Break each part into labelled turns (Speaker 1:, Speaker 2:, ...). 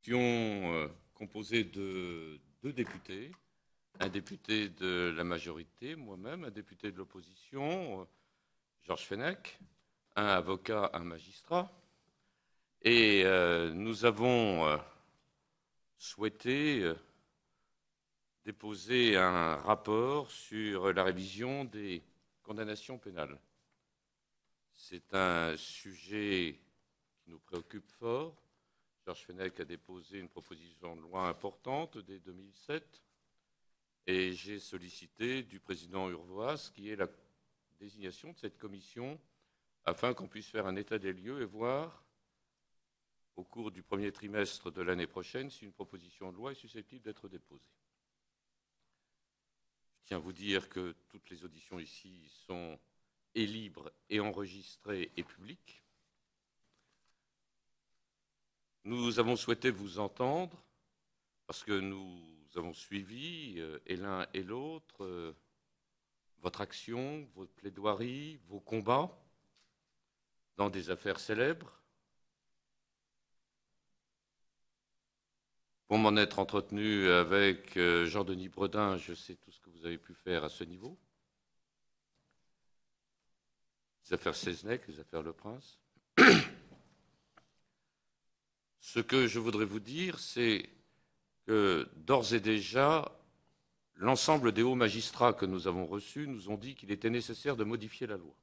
Speaker 1: étions composés de 2 députés, un député de la majorité, moi-même, un député de l'opposition, Georges Fenech, un avocat, un magistrat. Et nous avons souhaité déposer un rapport sur la révision des condamnations pénales. C'est un sujet qui nous préoccupe fort. Georges Fenech a déposé une proposition de loi importante dès 2007 et j'ai sollicité du président Urvoas qui est la désignation de cette commission afin qu'on puisse faire un état des lieux et voir au cours du premier trimestre de l'année prochaine si une proposition de loi est susceptible d'être déposée. Je tiens à vous dire que toutes les auditions ici sont et libres et enregistrées et publiques. Nous avons souhaité vous entendre parce que nous avons suivi, et l'un et l'autre, votre action, vos plaidoiries, vos combats dans des affaires célèbres. Pour m'en être entretenu avec Jean-Denis Bredin, je sais tout ce que vous avez pu faire à ce niveau. Les affaires Seznec, les affaires Le Prince. Ce que je voudrais vous dire, c'est que d'ores et déjà, l'ensemble des hauts magistrats que nous avons reçus nous ont dit qu'il était nécessaire de modifier la loi.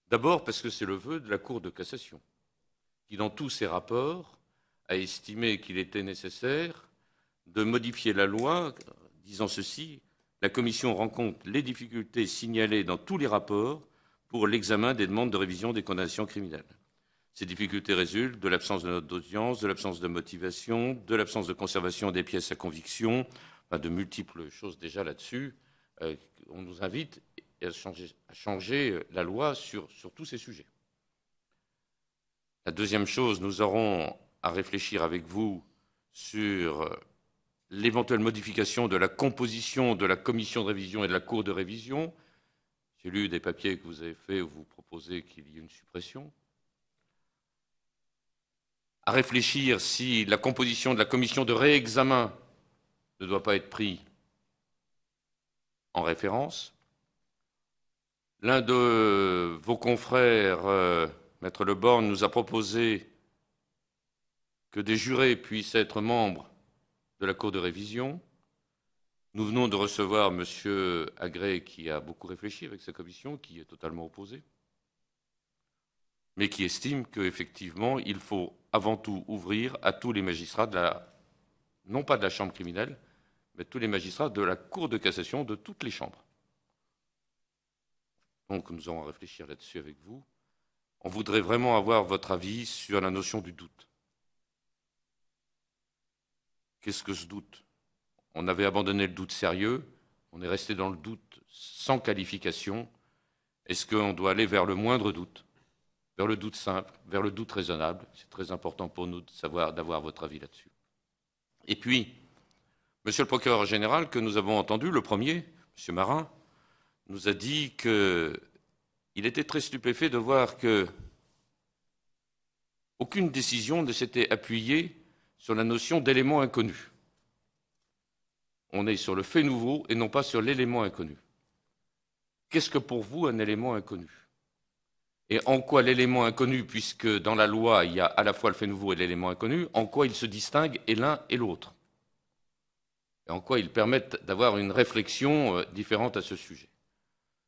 Speaker 1: D'abord parce que c'est le vœu de la Cour de cassation, qui dans tous ses rapports a estimé qu'il était nécessaire de modifier la loi, disant ceci: la Commission rend compte les difficultés signalées dans tous les rapports pour l'examen des demandes de révision des condamnations criminelles. Ces difficultés résultent de l'absence de note d'audience, de l'absence de motivation, de l'absence de conservation des pièces à conviction, de multiples choses déjà là-dessus. On nous invite à changer la loi sur tous ces sujets. La deuxième chose, nous aurons à réfléchir avec vous sur l'éventuelle modification de la composition de la commission de révision et de la cour de révision. J'ai lu des papiers que vous avez faits où vous proposez qu'il y ait une suppression. À réfléchir si la composition de la commission de réexamen ne doit pas être prise en référence. L'un de vos confrères, Maître Le Borgne, nous a proposé que des jurés puissent être membres de la Cour de révision. Nous venons de recevoir M. Agré, qui a beaucoup réfléchi avec sa commission, qui est totalement opposé, mais qui estime qu'effectivement, il faut avant tout ouvrir à tous les magistrats, non pas de la chambre criminelle, mais tous les magistrats de la Cour de cassation de toutes les chambres. Donc nous allons réfléchir là-dessus avec vous. On voudrait vraiment avoir votre avis sur la notion du doute. Qu'est-ce que ce doute? On avait abandonné le doute sérieux, on est resté dans le doute sans qualification. Est-ce qu'on doit aller vers le moindre doute, vers le doute simple, vers le doute raisonnable? C'est très important pour nous d'avoir votre avis là-dessus. Et puis, Monsieur le procureur général, que nous avons entendu, le premier, M. Marin, nous a dit qu'il était très stupéfait de voir qu'aucune décision ne s'était appuyée sur la notion d'élément inconnu. On est sur le fait nouveau et non pas sur l'élément inconnu. Qu'est-ce que pour vous un élément inconnu? Et en quoi l'élément inconnu, puisque dans la loi il y a à la fois le fait nouveau et l'élément inconnu, en quoi ils se distinguent et l'un et l'autre? Et en quoi ils permettent d'avoir une réflexion différente à ce sujet?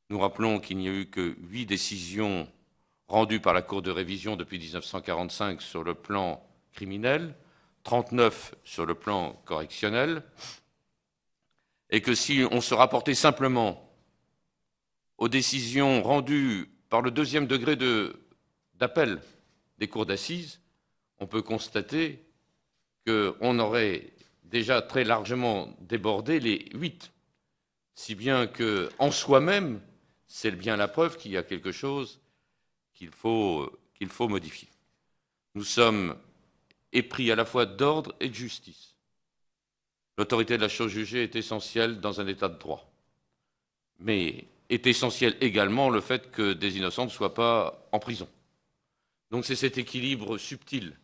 Speaker 1: Nous rappelons qu'il n'y a eu que 8 décisions rendues par la Cour de révision depuis 1945 sur le plan criminel, 39 sur le plan correctionnel, et que si on se rapportait simplement aux décisions rendues par le deuxième degré d'appel des cours d'assises, on peut constater qu'on aurait déjà très largement débordé les 8, si bien qu'en soi-même, c'est bien la preuve qu'il y a quelque chose qu'il faut modifier. Nous sommes épris à la fois d'ordre et de justice. L'autorité de la chose jugée est essentielle dans un état de droit. Mais est essentiel également le fait que des innocents ne soient pas en prison. Donc c'est cet équilibre subtil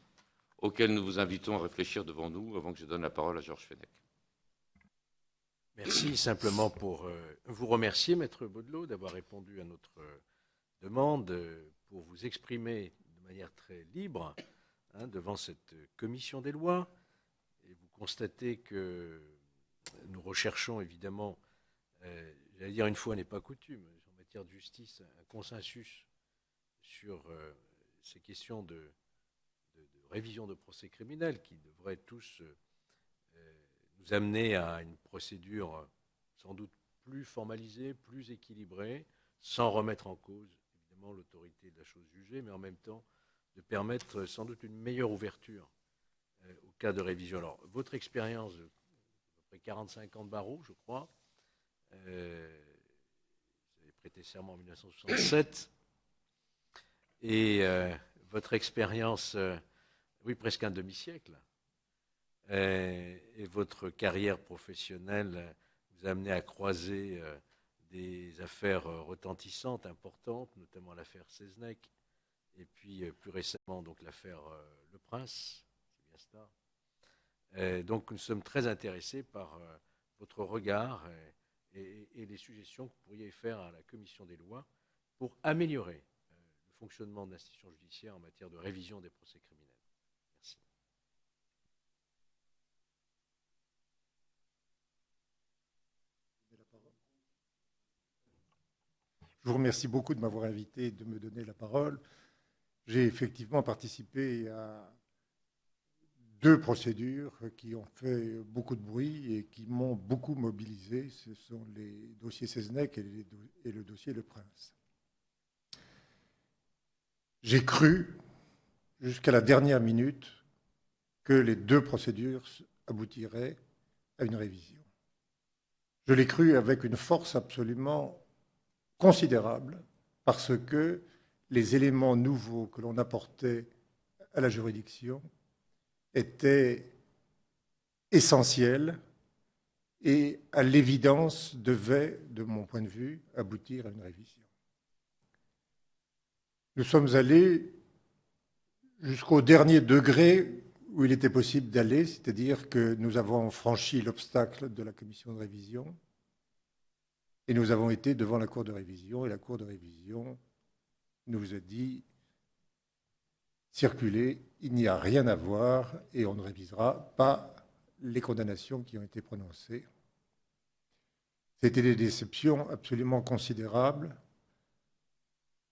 Speaker 1: auxquels nous vous invitons à réfléchir devant nous avant que je donne la parole à Georges Fenech.
Speaker 2: Merci. Simplement pour vous remercier, Maître Baudelot, d'avoir répondu à notre demande, pour vous exprimer de manière très libre devant cette commission des lois. Et vous constatez que nous recherchons évidemment, j'allais dire une fois n'est pas coutume, en matière de justice, un consensus sur ces questions de révision de procès criminel qui devraient tous nous amener à une procédure sans doute plus formalisée, plus équilibrée, sans remettre en cause évidemment l'autorité de la chose jugée, mais en même temps de permettre sans doute une meilleure ouverture au cas de révision. Alors, votre expérience de à peu près 45 ans de barreau, je crois, vous avez prêté serment en 1967, et votre expérience, oui, presque un demi-siècle, et votre carrière professionnelle vous a amené à croiser des affaires retentissantes, importantes, notamment l'affaire Seznec, et puis plus récemment donc l'affaire Le Prince, c'est bien cela. Donc nous sommes très intéressés par votre regard et les suggestions que vous pourriez faire à la Commission des lois pour améliorer le fonctionnement de l'institution judiciaire en matière de révision des procès criminels. Merci.
Speaker 3: Je vous remercie beaucoup de m'avoir invité et de me donner la parole. J'ai effectivement participé à 2 procédures qui ont fait beaucoup de bruit et qui m'ont beaucoup mobilisé. Ce sont les dossiers Seznec et le dossier Le Prince. J'ai cru, jusqu'à la dernière minute, que les 2 procédures aboutiraient à une révision. Je l'ai cru avec une force absolument considérable, parce que les éléments nouveaux que l'on apportait à la juridiction étaient essentiels et, à l'évidence, devaient, de mon point de vue, aboutir à une révision. Nous sommes allés jusqu'au dernier degré où il était possible d'aller, c'est-à-dire que nous avons franchi l'obstacle de la commission de révision et nous avons été devant la Cour de révision, et la Cour de révision nous a dit « Circulez, il n'y a rien à voir et on ne révisera pas les condamnations qui ont été prononcées ». C'était des déceptions absolument considérables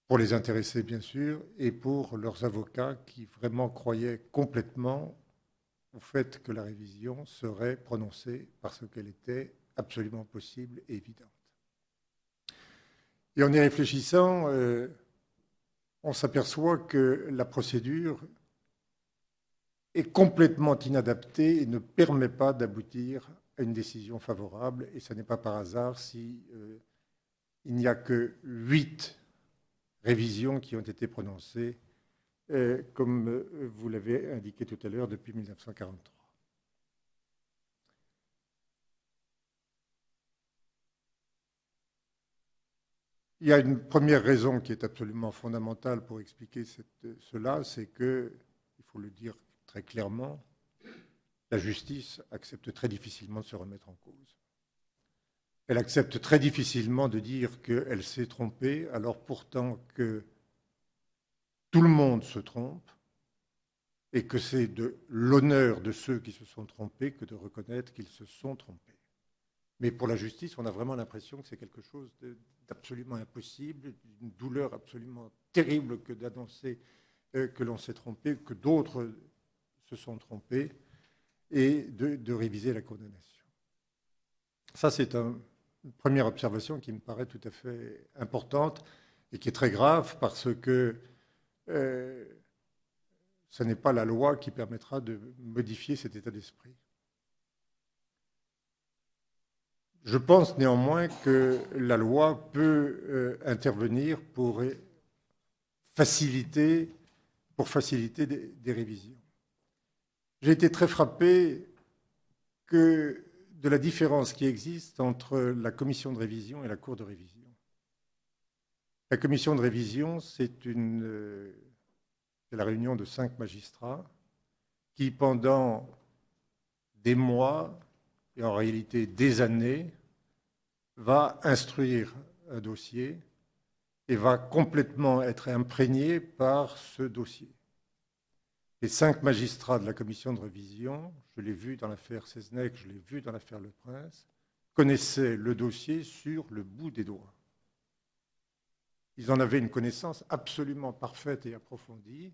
Speaker 3: pour les intéressés, bien sûr, et pour leurs avocats qui vraiment croyaient complètement au fait que la révision serait prononcée parce qu'elle était absolument possible et évidente. Et en y réfléchissant, on s'aperçoit que la procédure est complètement inadaptée et ne permet pas d'aboutir à une décision favorable. Et ce n'est pas par hasard si il n'y a que 8 révisions qui ont été prononcées, comme vous l'avez indiqué tout à l'heure, depuis 1943. Il y a une première raison qui est absolument fondamentale pour expliquer cela, c'est que, il faut le dire très clairement, la justice accepte très difficilement de se remettre en cause. Elle accepte très difficilement de dire qu'elle s'est trompée, alors pourtant que tout le monde se trompe et que c'est de l'honneur de ceux qui se sont trompés que de reconnaître qu'ils se sont trompés. Mais pour la justice, on a vraiment l'impression que c'est quelque chose d'absolument impossible, d'une douleur absolument terrible que d'annoncer que l'on s'est trompé, que d'autres se sont trompés, et de réviser la condamnation. Ça, c'est une première observation qui me paraît tout à fait importante et qui est très grave parce que ce n'est pas la loi qui permettra de modifier cet état d'esprit. Je pense néanmoins que la loi peut intervenir pour faciliter des révisions. J'ai été très frappé de la différence qui existe entre la commission de révision et la cour de révision. La commission de révision, c'est la réunion de 5 magistrats qui, pendant des mois, et en réalité des années, va instruire un dossier et va complètement être imprégné par ce dossier. Les 5 magistrats de la commission de révision, je l'ai vu dans l'affaire Seznec, je l'ai vu dans l'affaire Le Prince, connaissaient le dossier sur le bout des doigts. Ils en avaient une connaissance absolument parfaite et approfondie.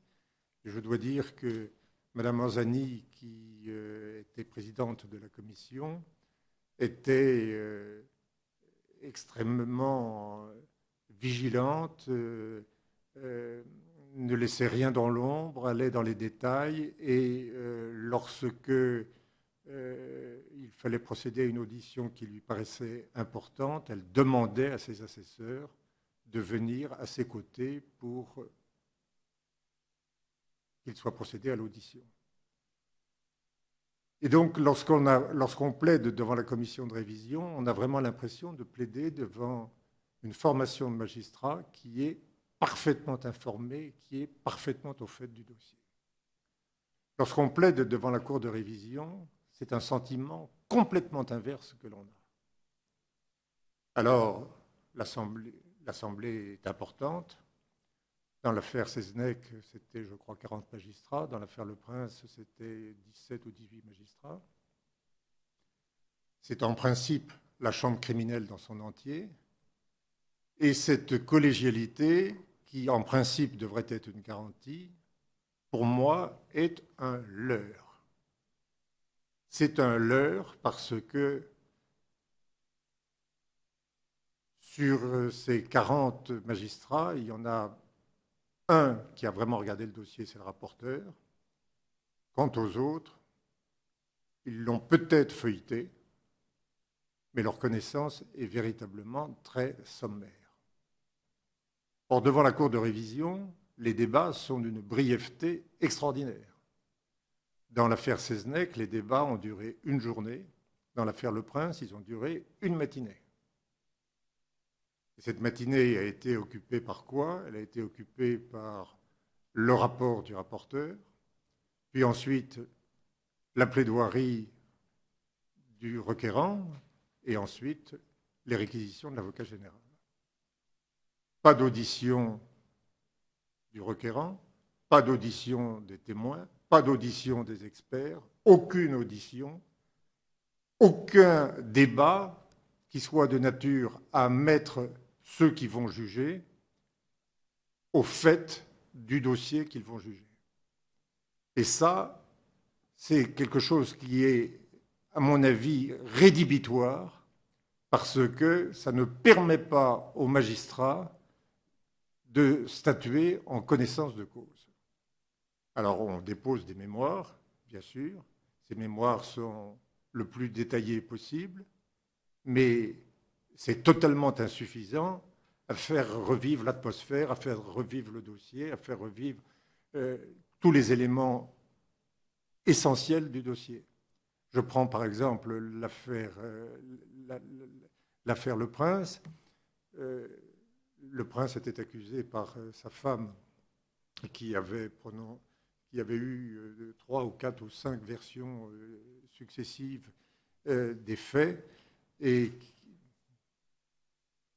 Speaker 3: Et je dois dire que Mme Anzani, qui était présidente de la commission, était extrêmement vigilante, ne laissait rien dans l'ombre, allait dans les détails, et lorsque il fallait procéder à une audition qui lui paraissait importante, elle demandait à ses assesseurs de venir à ses côtés pour qu'il soit procédé à l'audition. Et donc, lorsqu'on plaide devant la commission de révision, on a vraiment l'impression de plaider devant une formation de magistrats qui est parfaitement informée, qui est parfaitement au fait du dossier. Lorsqu'on plaide devant la cour de révision, c'est un sentiment complètement inverse que l'on a. Alors, l'Assemblée est importante. Dans l'affaire Seznec, c'était, je crois, 40 magistrats. Dans l'affaire Le Prince, c'était 17 ou 18 magistrats. C'est en principe la chambre criminelle dans son entier. Et cette collégialité, qui en principe devrait être une garantie, pour moi, est un leurre. C'est un leurre parce que sur ces 40 magistrats, il y en a un qui a vraiment regardé le dossier, c'est le rapporteur. Quant aux autres, ils l'ont peut-être feuilleté, mais leur connaissance est véritablement très sommaire. Or, devant la cour de révision, les débats sont d'une brièveté extraordinaire. Dans l'affaire Seznec, les débats ont duré une journée. Dans l'affaire Le Prince, ils ont duré une matinée. Et cette matinée a été occupée par quoi? Elle a été occupée par le rapport du rapporteur, puis ensuite la plaidoirie du requérant, et ensuite les réquisitions de l'avocat général. Pas d'audition du requérant, pas d'audition des témoins, pas d'audition des experts, aucune audition, aucun débat qui soit de nature à mettre ceux qui vont juger au fait du dossier qu'ils vont juger. Et ça, c'est quelque chose qui est, à mon avis, rédhibitoire, parce que ça ne permet pas aux magistrats de statuer en connaissance de cause. Alors, on dépose des mémoires, bien sûr. Ces mémoires sont le plus détaillées possible, mais c'est totalement insuffisant à faire revivre l'atmosphère, à faire revivre le dossier, à faire revivre tous les éléments essentiels du dossier. Je prends par exemple l'affaire Le Prince. Le Prince était accusé par sa femme qui avait eu 3 ou 4 ou 5 versions successives des faits, et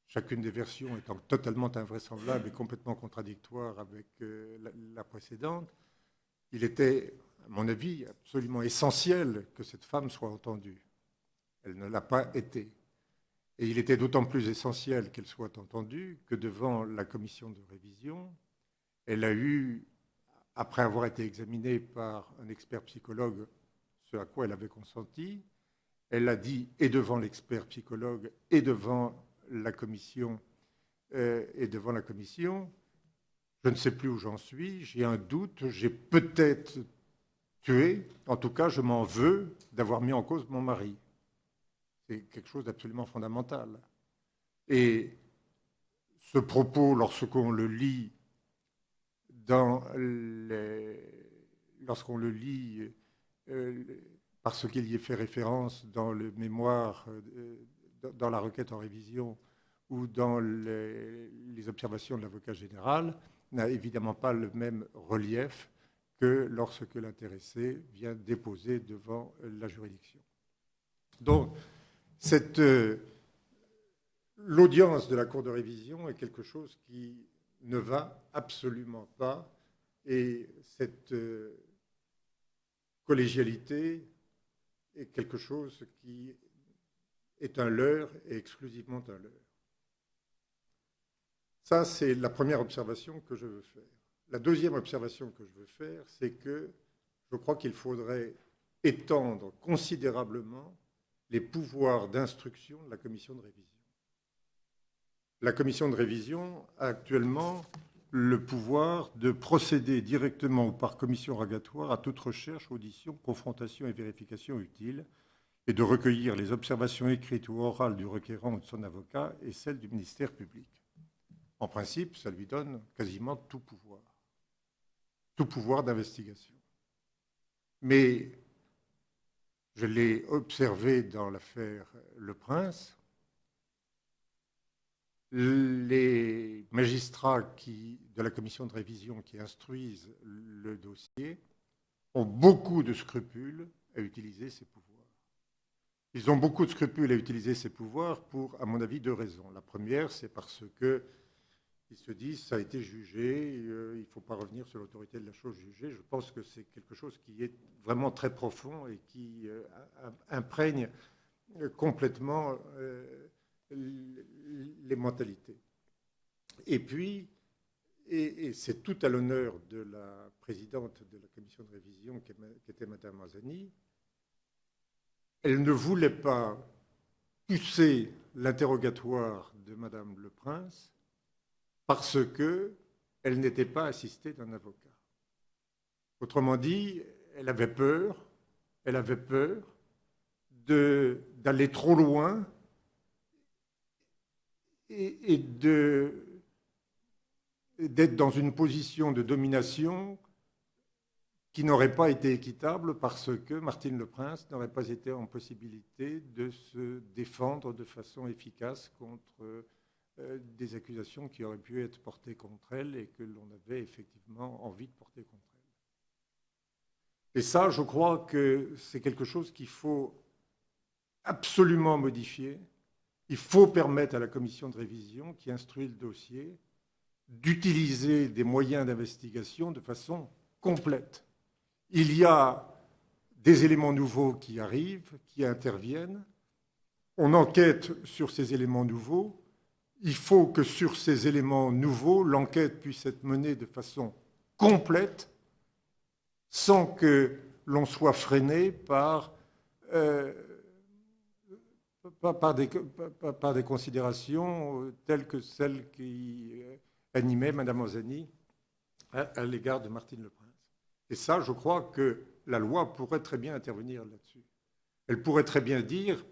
Speaker 3: chacune des versions étant totalement invraisemblable et complètement contradictoire avec la précédente. Il était, à mon avis, absolument essentiel que cette femme soit entendue. Elle ne l'a pas été. Et il était d'autant plus essentiel qu'elle soit entendue que devant la commission de révision, elle a eu, après avoir été examinée par un expert psychologue, ce à quoi elle avait consenti, elle a dit, et devant l'expert psychologue, et devant la commission, je ne sais plus où j'en suis, j'ai un doute, j'ai peut-être tué, en tout cas, je m'en veux d'avoir mis en cause mon mari. C'est quelque chose d'absolument fondamental. Et ce propos, lorsqu'on le lit parce qu'il y est fait référence dans le mémoire, dans la requête en révision ou dans les observations de l'avocat général, n'a évidemment pas le même relief que lorsque l'intéressé vient déposer devant la juridiction. Donc, l'audience de la Cour de révision est quelque chose qui ne va absolument pas, et cette collégialité est quelque chose qui est un leurre et exclusivement un leurre. Ça, c'est la première observation que je veux faire. La deuxième observation que je veux faire, c'est que je crois qu'il faudrait étendre considérablement les pouvoirs d'instruction de la commission de révision. La commission de révision a actuellement le pouvoir de procéder directement ou par commission rogatoire à toute recherche, audition, confrontation et vérification utile, et de recueillir les observations écrites ou orales du requérant ou de son avocat et celles du ministère public. En principe, ça lui donne quasiment tout pouvoir d'investigation. Mais je l'ai observé dans l'affaire Le Prince, les magistrats de la commission de révision qui instruisent le dossier ont beaucoup de scrupules à utiliser ces pouvoirs. Ils ont beaucoup de scrupules à utiliser ces pouvoirs pour, à mon avis, deux raisons. La première, c'est parce qu'ils se disent ça a été jugé, il ne faut pas revenir sur l'autorité de la chose jugée. Je pense que c'est quelque chose qui est vraiment très profond et qui imprègne complètement les mentalités. Et puis, et c'est tout à l'honneur de la présidente de la commission de révision, qui était Mme Mazzani, elle ne voulait pas pousser l'interrogatoire de Mme Le Prince parce qu'elle n'était pas assistée d'un avocat. Autrement dit, elle avait peur d'aller trop loin et d'être dans une position de domination qui n'aurait pas été équitable parce que Martine Le Prince n'aurait pas été en possibilité de se défendre de façon efficace contre des accusations qui auraient pu être portées contre elle et que l'on avait effectivement envie de porter contre elle. Et ça, je crois que c'est quelque chose qu'il faut absolument modifier. Il faut permettre à la commission de révision qui instruit le dossier d'utiliser des moyens d'investigation de façon complète. Il y a des éléments nouveaux qui arrivent, qui interviennent. On enquête sur ces éléments nouveaux. Il faut que sur ces éléments nouveaux, l'enquête puisse être menée de façon complète, sans que l'on soit freiné par des considérations telles que celles qui animaient Mme Mazzani à l'égard de Martine Le Prince. Et ça, je crois que la loi pourrait très bien intervenir là-dessus. Elle pourrait très bien dire,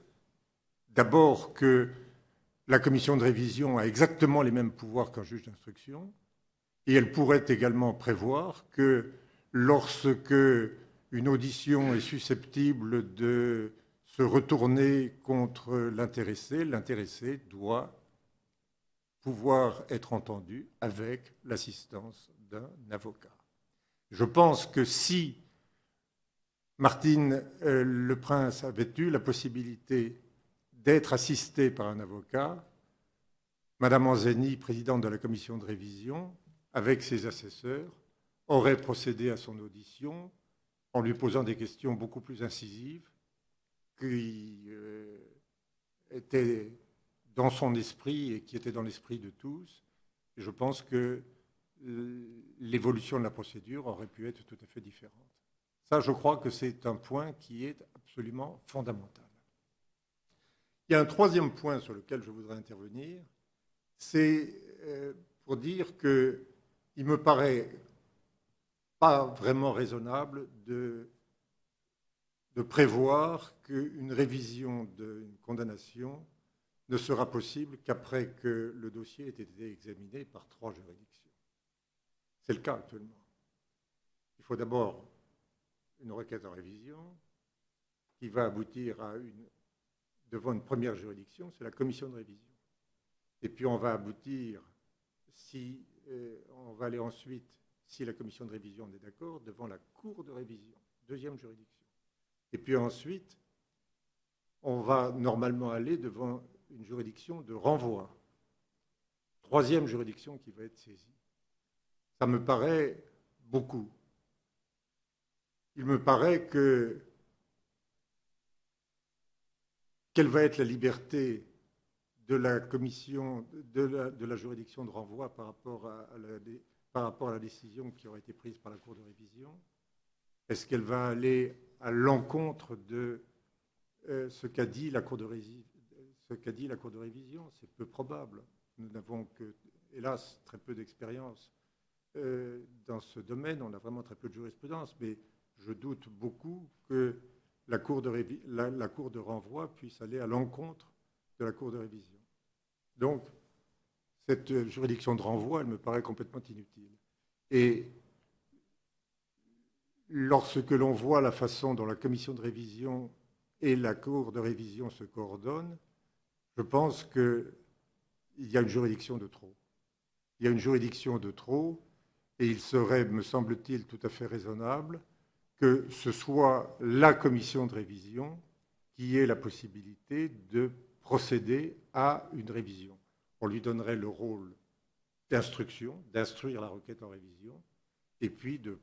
Speaker 3: d'abord, que la commission de révision a exactement les mêmes pouvoirs qu'un juge d'instruction, et elle pourrait également prévoir que lorsque une audition est susceptible de se retourner contre l'intéressé, l'intéressé doit pouvoir être entendu avec l'assistance d'un avocat. Je pense que si Martine Le Prince avait eu la possibilité d'être assistée par un avocat, Mme Mazzani, présidente de la commission de révision, avec ses assesseurs, aurait procédé à son audition en lui posant des questions beaucoup plus incisives qui étaient dans son esprit et qui étaient dans l'esprit de tous. Et je pense que l'évolution de la procédure aurait pu être tout à fait différente. Ça, je crois que c'est un point qui est absolument fondamental. Il y a un troisième point sur lequel je voudrais intervenir, c'est pour dire qu'il ne me paraît pas vraiment raisonnable de prévoir qu'une révision d'une condamnation ne sera possible qu'après que le dossier ait été examiné par 3 juridictions. C'est le cas actuellement. Il faut d'abord une requête en révision qui va aboutir devant une première juridiction, c'est la commission de révision. Et puis on va aboutir, on va aller ensuite, si la commission de révision en est d'accord, devant la Cour de révision, deuxième juridiction. Et puis ensuite, on va normalement aller devant une juridiction de renvoi, troisième juridiction qui va être saisie. Ça me paraît beaucoup. Il me paraît que quelle va être la liberté de la commission, de la juridiction de renvoi par rapport à la décision qui aura été prise par la Cour de révision? Est-ce qu'elle va aller à l'encontre de ce qu'a dit la Cour de révision? C'est peu probable. Nous n'avons que, hélas, très peu d'expérience dans ce domaine. On a vraiment très peu de jurisprudence, mais je doute beaucoup que la Cour de renvoi puisse aller à l'encontre de la Cour de révision. Donc, cette juridiction de renvoi, elle me paraît complètement inutile. Et lorsque l'on voit la façon dont la commission de révision et la Cour de révision se coordonnent, je pense qu'il y a une juridiction de trop. Il y a une juridiction de trop, et il serait, me semble-t-il, tout à fait raisonnable que ce soit la commission de révision qui ait la possibilité de procéder à une révision. On lui donnerait le rôle d'instruction, d'instruire la requête en révision, et puis de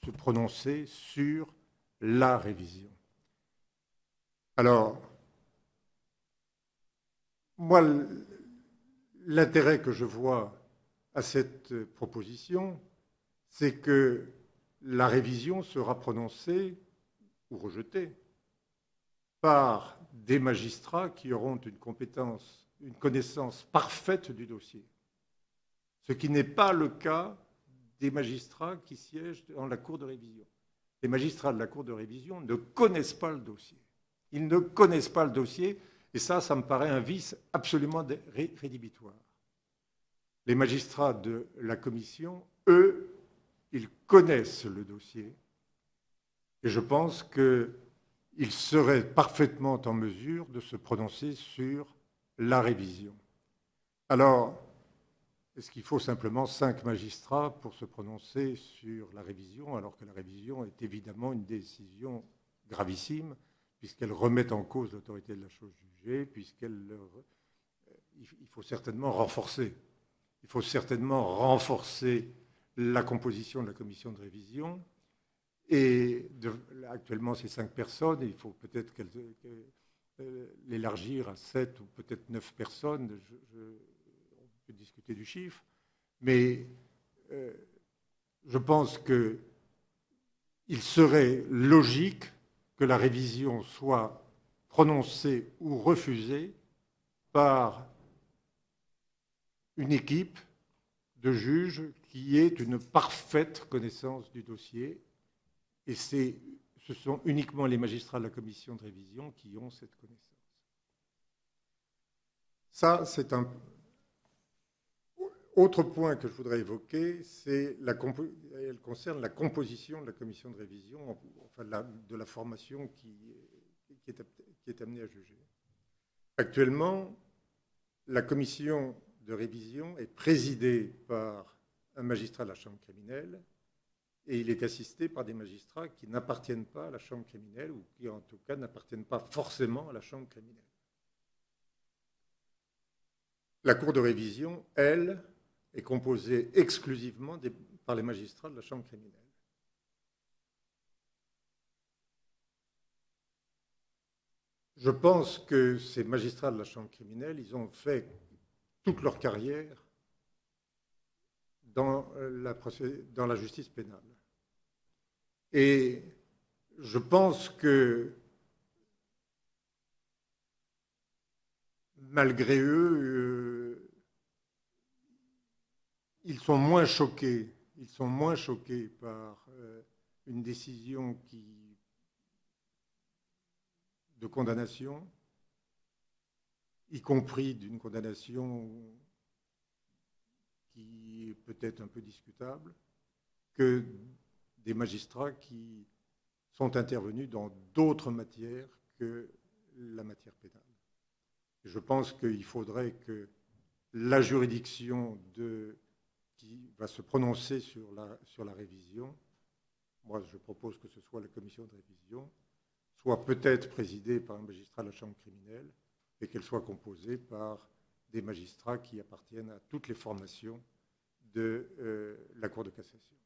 Speaker 3: se prononcer sur la révision. Alors, moi, l'intérêt que je vois à cette proposition, c'est que la révision sera prononcée ou rejetée par des magistrats qui auront une connaissance parfaite du dossier. Ce qui n'est pas le cas des magistrats qui siègent dans la Cour de révision. Les magistrats de la Cour de révision ne connaissent pas le dossier. Ils ne connaissent pas le dossier, et ça me paraît un vice absolument rédhibitoire. Les magistrats de la commission, eux, ils connaissent le dossier, et je pense qu'ils seraient parfaitement en mesure de se prononcer sur la révision. Alors, est-ce qu'il faut simplement 5 magistrats pour se prononcer sur la révision, alors que la révision est évidemment une décision gravissime, puisqu'elle remet en cause l'autorité de la chose jugée, il faut certainement renforcer. Il faut certainement renforcer la composition de la commission de révision. Et actuellement, c'est 5 personnes, et il faut peut-être l'élargir à 7 ou peut-être 9 personnes. On peut discuter du chiffre, mais je pense qu'il serait logique que la révision soit prononcée ou refusée par une équipe de juges qui ait une parfaite connaissance du dossier. Et ce sont uniquement les magistrats de la commission de révision qui ont cette connaissance. Ça, c'est un autre point que je voudrais évoquer, elle concerne la composition de la commission de révision, enfin de la formation qui est amenée à juger. Actuellement, la commission de révision est présidée par un magistrat de la chambre criminelle, et il est assisté par des magistrats qui n'appartiennent pas à la chambre criminelle, ou qui en tout cas n'appartiennent pas forcément à la chambre criminelle. La Cour de révision, elle, est composée exclusivement par les magistrats de la chambre criminelle. Je pense que ces magistrats de la chambre criminelle, ils ont fait toute leur carrière dans la justice pénale. Et je pense que, malgré eux, ils sont moins choqués par une décision de condamnation, y compris d'une condamnation qui est peut-être un peu discutable, que des magistrats qui sont intervenus dans d'autres matières que la matière pénale. Et je pense qu'il faudrait que la juridiction qui va se prononcer sur la révision, moi je propose que ce soit la commission de révision, soit peut-être présidée par un magistrat de la Chambre criminelle et qu'elle soit composée par des magistrats qui appartiennent à toutes les formations de la Cour de cassation.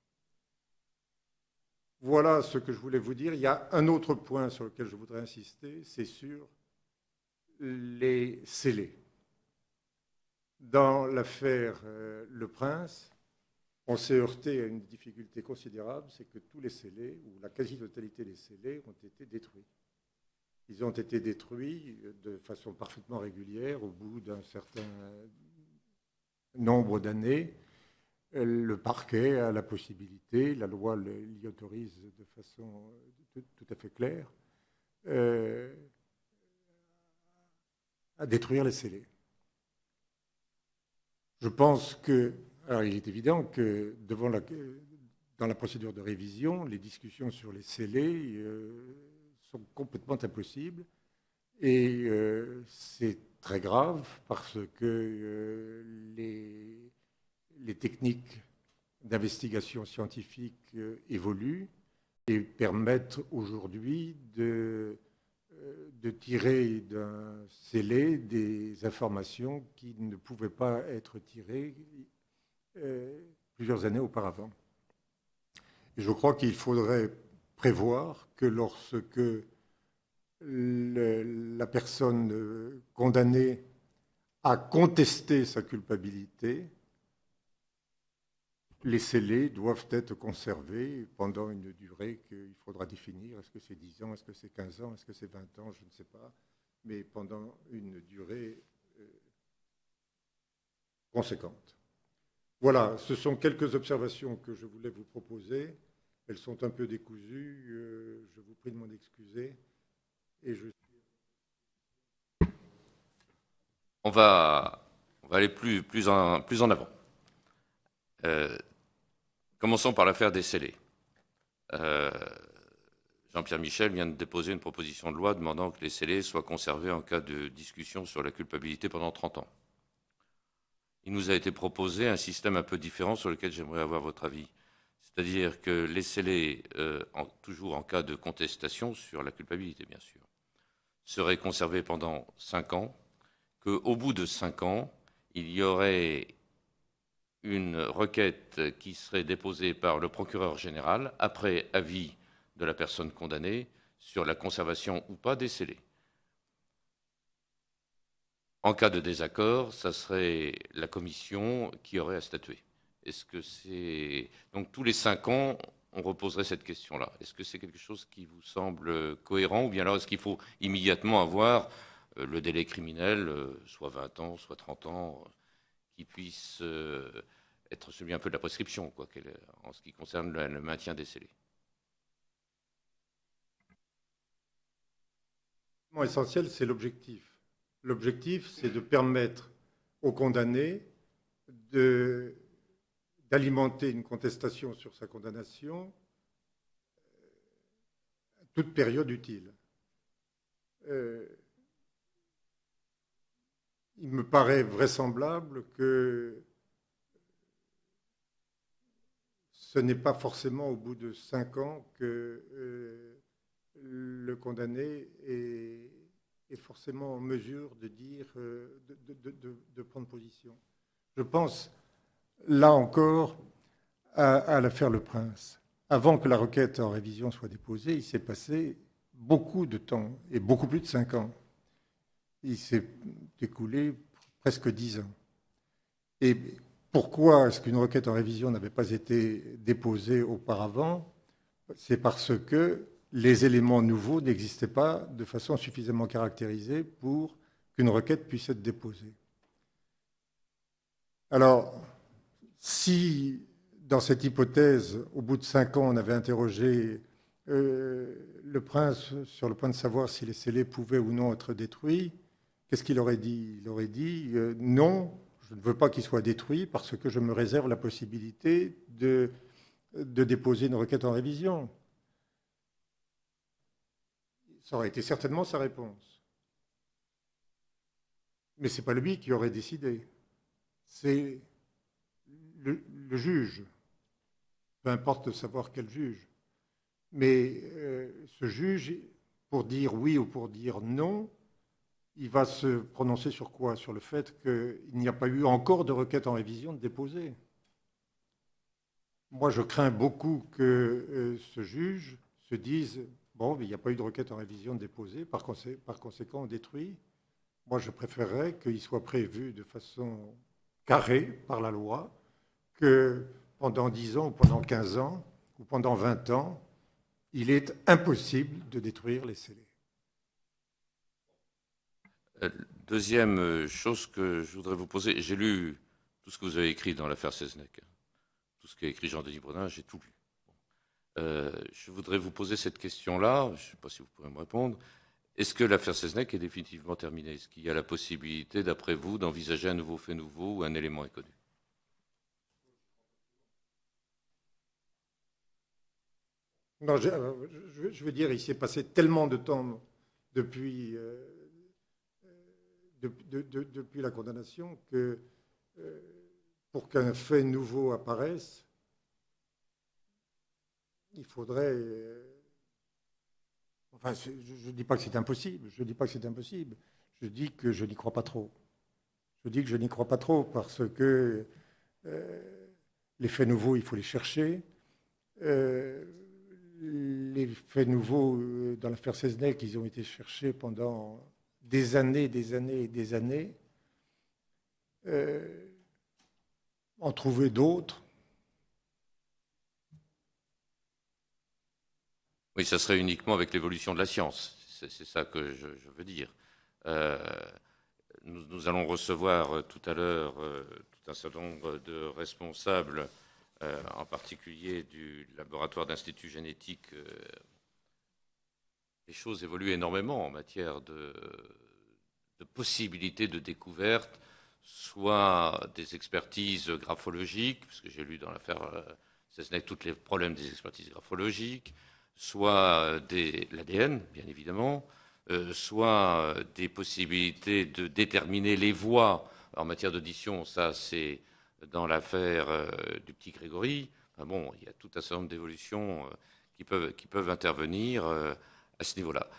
Speaker 3: Voilà ce que je voulais vous dire. Il y a un autre point sur lequel je voudrais insister, c'est sur les scellés. Dans l'affaire Le Prince, on s'est heurté à une difficulté considérable, c'est que tous les scellés, ou la quasi-totalité des scellés, ont été détruits. Ils ont été détruits de façon parfaitement régulière au bout d'un certain nombre d'années. Le parquet a la possibilité, la loi l'y autorise de façon tout à fait claire, à détruire les scellés. Je pense que, alors il est évident que dans la procédure de révision, les discussions sur les scellés sont complètement impossibles et c'est très grave parce que les techniques d'investigation scientifique évoluent et permettent aujourd'hui de tirer d'un scellé des informations qui ne pouvaient pas être tirées plusieurs années auparavant. Et je crois qu'il faudrait prévoir que lorsque la personne condamnée a contesté sa culpabilité, les scellés doivent être conservés pendant une durée qu'il faudra définir. Est-ce que c'est 10 ans, est-ce que c'est 15 ans, est-ce que c'est 20 ans, je ne sais pas, mais pendant une durée conséquente. Voilà, ce sont quelques observations que je voulais vous proposer. Elles sont un peu décousues, je vous prie de m'en excuser. Et
Speaker 1: On va aller plus en avant. Commençons par l'affaire des scellés. Jean-Pierre Michel vient de déposer une proposition de loi demandant que les scellés soient conservés en cas de discussion sur la culpabilité pendant 30 ans. Il nous a été proposé un système un peu différent sur lequel j'aimerais avoir votre avis. C'est-à-dire que les scellés, toujours en cas de contestation sur la culpabilité, bien sûr, seraient conservés pendant 5 ans, qu'au bout de 5 ans, il y aurait une requête qui serait déposée par le procureur général, après avis de la personne condamnée, sur la conservation ou pas des scellés. En cas de désaccord, ça serait la commission qui aurait à statuer. Est-ce que c'est... Donc tous les 5 ans, on reposerait cette question-là. Est-ce que c'est quelque chose qui vous semble cohérent, ou bien alors est-ce qu'il faut immédiatement avoir le délai criminel, soit 20 ans, soit 30 ans, qui puisse être celui un peu de la prescription, quoi, en ce qui concerne le maintien des scellés?
Speaker 3: L'essentiel, c'est l'objectif. L'objectif, c'est de permettre aux condamnés d'alimenter une contestation sur sa condamnation à toute période utile. Il me paraît vraisemblable que ce n'est pas forcément au bout de 5 ans que le condamné est forcément en mesure de dire, de prendre position. Je pense, là encore, à l'affaire Le Prince. Avant que la requête en révision soit déposée, il s'est passé beaucoup de temps, et beaucoup plus de 5 ans. Il s'est écoulé presque 10 ans. Et pourquoi est-ce qu'une requête en révision n'avait pas été déposée auparavant? C'est parce que les éléments nouveaux n'existaient pas de façon suffisamment caractérisée pour qu'une requête puisse être déposée. Alors, si dans cette hypothèse, au bout de 5 ans, on avait interrogé le prince sur le point de savoir si les scellés pouvaient ou non être détruits, qu'est-ce qu'il aurait dit? Il aurait dit non, je ne veux pas qu'ils soient détruits parce que je me réserve la possibilité de déposer une requête en révision. Ça aurait été certainement sa réponse. Mais ce n'est pas lui qui aurait décidé. C'est le juge, peu importe de savoir quel juge. Mais ce juge, pour dire oui ou pour dire non, il va se prononcer sur quoi? Sur le fait qu'il n'y a pas eu encore de requête en révision déposée. Moi, je crains beaucoup que ce juge se dise, bon, mais il n'y a pas eu de requête en révision déposée, par conséquent, on détruit. Moi, je préférerais qu'il soit prévu de façon carrée par la loi que pendant 10 ans ou pendant 15 ans ou pendant 20 ans, il est impossible de détruire les scellés.
Speaker 1: Deuxième chose que je voudrais vous poser, j'ai lu tout ce que vous avez écrit dans l'affaire Seznec, tout ce qu'a écrit Jean-Denis Bredin, j'ai tout lu. Je voudrais vous poser cette question-là, je ne sais pas si vous pouvez me répondre. Est-ce que l'affaire Seznec est définitivement terminée? Est-ce qu'il y a la possibilité, d'après vous, d'envisager un nouveau fait nouveau ou un élément inconnu?
Speaker 3: Non, je veux dire, il s'est passé tellement de temps depuis, depuis la condamnation que pour qu'un fait nouveau apparaisse, il faudrait. Enfin, je ne dis pas que c'est impossible. Je dis pas que c'est impossible. Je dis que je n'y crois pas trop. Je dis que je n'y crois pas trop parce que les faits nouveaux, il faut les chercher. Les faits nouveaux dans l'affaire Seznec, ils ont été cherchés pendant des années, des années et des années. En trouver d'autres.
Speaker 1: Oui, ça serait uniquement avec l'évolution de la science. C'est ça que je veux dire. Nous allons recevoir tout à l'heure tout un certain nombre de responsables, en particulier du laboratoire d'Institut génétique. Les choses évoluent énormément en matière de possibilités de découverte, soit des expertises graphologiques, puisque j'ai lu dans l'affaire Seznec tous les problèmes des expertises graphologiques, soit l'ADN, bien évidemment, soit des possibilités de déterminer les voix en matière d'audition. Ça, c'est dans l'affaire du petit Grégory. Enfin bon, il y a tout un certain nombre d'évolutions qui peuvent intervenir à ce niveau-là.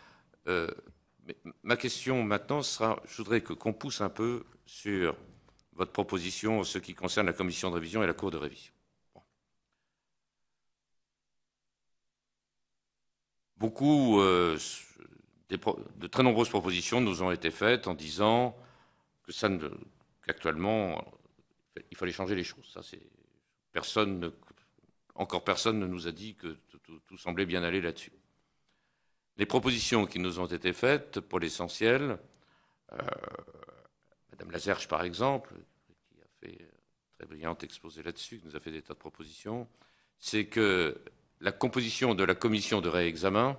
Speaker 1: Mais ma question maintenant sera, je voudrais qu'on pousse un peu sur votre proposition en ce qui concerne la commission de révision et la cour de révision. Beaucoup, de très nombreuses propositions nous ont été faites en disant que qu'actuellement, il fallait changer les choses. Ça, encore personne ne nous a dit que tout semblait bien aller là-dessus. Les propositions qui nous ont été faites, pour l'essentiel, Madame Lazerche, par exemple, qui a fait un très brillant exposé là-dessus, qui nous a fait des tas de propositions, c'est que la composition de la commission de réexamen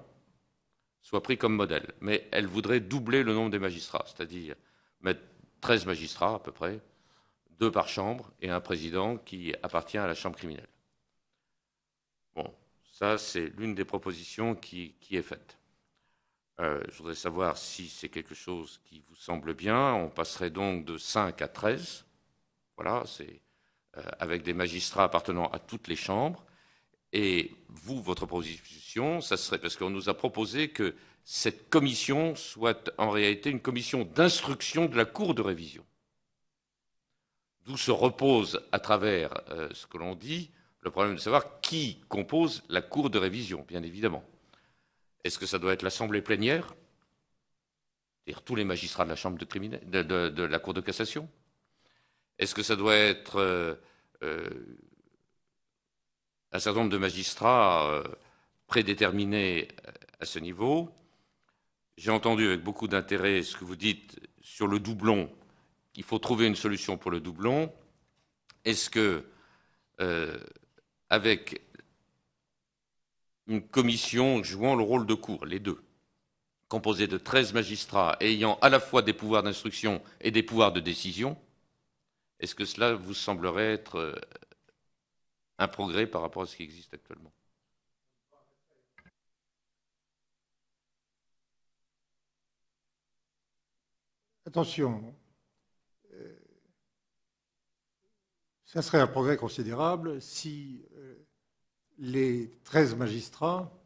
Speaker 1: soit prise comme modèle. Mais elle voudrait doubler le nombre des magistrats, c'est-à-dire mettre 13 magistrats à peu près, 2 par chambre, et un président qui appartient à la chambre criminelle. Bon, ça, c'est l'une des propositions qui est faite. Je voudrais savoir si c'est quelque chose qui vous semble bien. On passerait donc de 5 à 13. Voilà, c'est avec des magistrats appartenant à toutes les chambres. Et vous, votre proposition, ça serait, parce qu'on nous a proposé que cette commission soit en réalité une commission d'instruction de la Cour de révision. D'où se repose, à travers ce que l'on dit, le problème de savoir qui compose la Cour de révision, bien évidemment. Est-ce que ça doit être l'Assemblée plénière, c'est-à-dire tous les magistrats de la Chambre de la Cour de cassation? Est-ce que ça doit être un certain nombre de magistrats prédéterminés à ce niveau? J'ai entendu avec beaucoup d'intérêt ce que vous dites sur le doublon, qu'il faut trouver une solution pour le doublon. Est-ce que, avec une commission jouant le rôle de cour, les deux, composée de 13 magistrats ayant à la fois des pouvoirs d'instruction et des pouvoirs de décision, est-ce que cela vous semblerait être un progrès par rapport à ce qui existe actuellement?
Speaker 3: Attention, Ça serait un progrès considérable si les 13 magistrats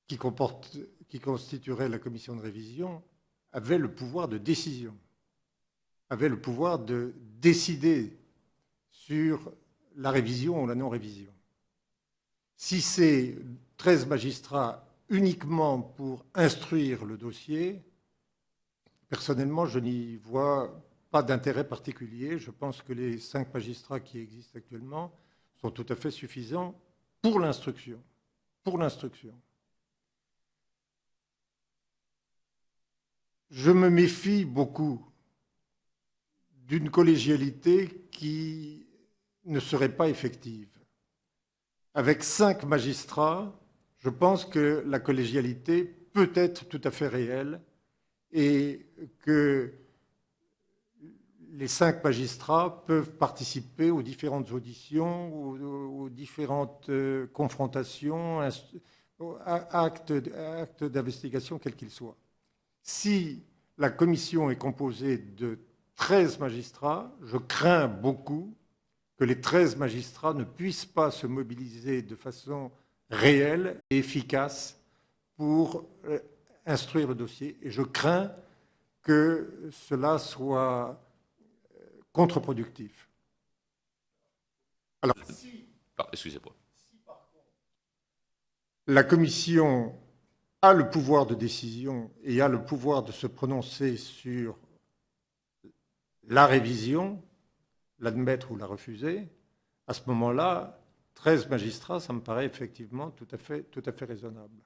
Speaker 3: qui constitueraient la commission de révision avaient le pouvoir de décision, avaient le pouvoir de décider sur la révision ou la non-révision. Si c'est 13 magistrats uniquement pour instruire le dossier, personnellement, je n'y vois pas d'intérêt particulier. Je pense que les 5 magistrats qui existent actuellement sont tout à fait suffisants pour l'instruction. Pour l'instruction. Je me méfie beaucoup d'une collégialité qui ne serait pas effective. Avec 5 magistrats, je pense que la collégialité peut être tout à fait réelle et que les 5 magistrats peuvent participer aux différentes auditions, aux différentes confrontations, actes d'investigation, quels qu'ils soient. Si la commission est composée de 13 magistrats, je crains beaucoup que les 13 magistrats ne puissent pas se mobiliser de façon réelle et efficace pour instruire le dossier. Et je crains que cela soit contre-productif. Alors,
Speaker 1: excusez-moi.
Speaker 3: La commission a le pouvoir de décision et a le pouvoir de se prononcer sur la révision, l'admettre ou la refuser. À ce moment-là, 13 magistrats, ça me paraît effectivement tout à fait raisonnable.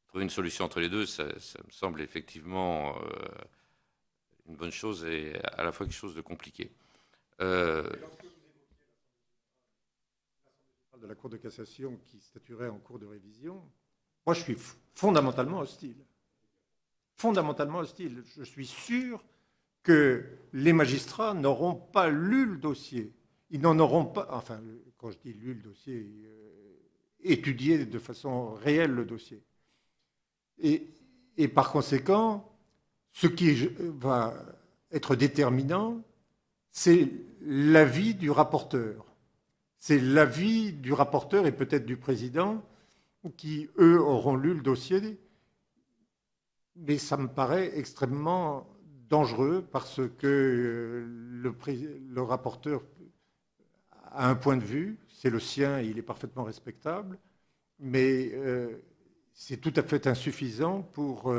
Speaker 1: Trouver une solution entre les deux, ça me semble effectivement une bonne chose et à la fois quelque chose de compliqué.
Speaker 3: De la Cour de cassation qui statuerait en cours de révision, moi je suis fondamentalement hostile. Fondamentalement hostile. Je suis sûr que les magistrats n'auront pas lu le dossier. Ils n'en auront pas, enfin, quand je dis lu le dossier, étudié de façon réelle le dossier. Et par conséquent, ce qui va être déterminant, c'est l'avis du rapporteur. C'est l'avis du rapporteur et peut-être du président qui, eux, auront lu le dossier. Mais ça me paraît extrêmement dangereux parce que le rapporteur a un point de vue, c'est le sien, il est parfaitement respectable, mais c'est tout à fait insuffisant pour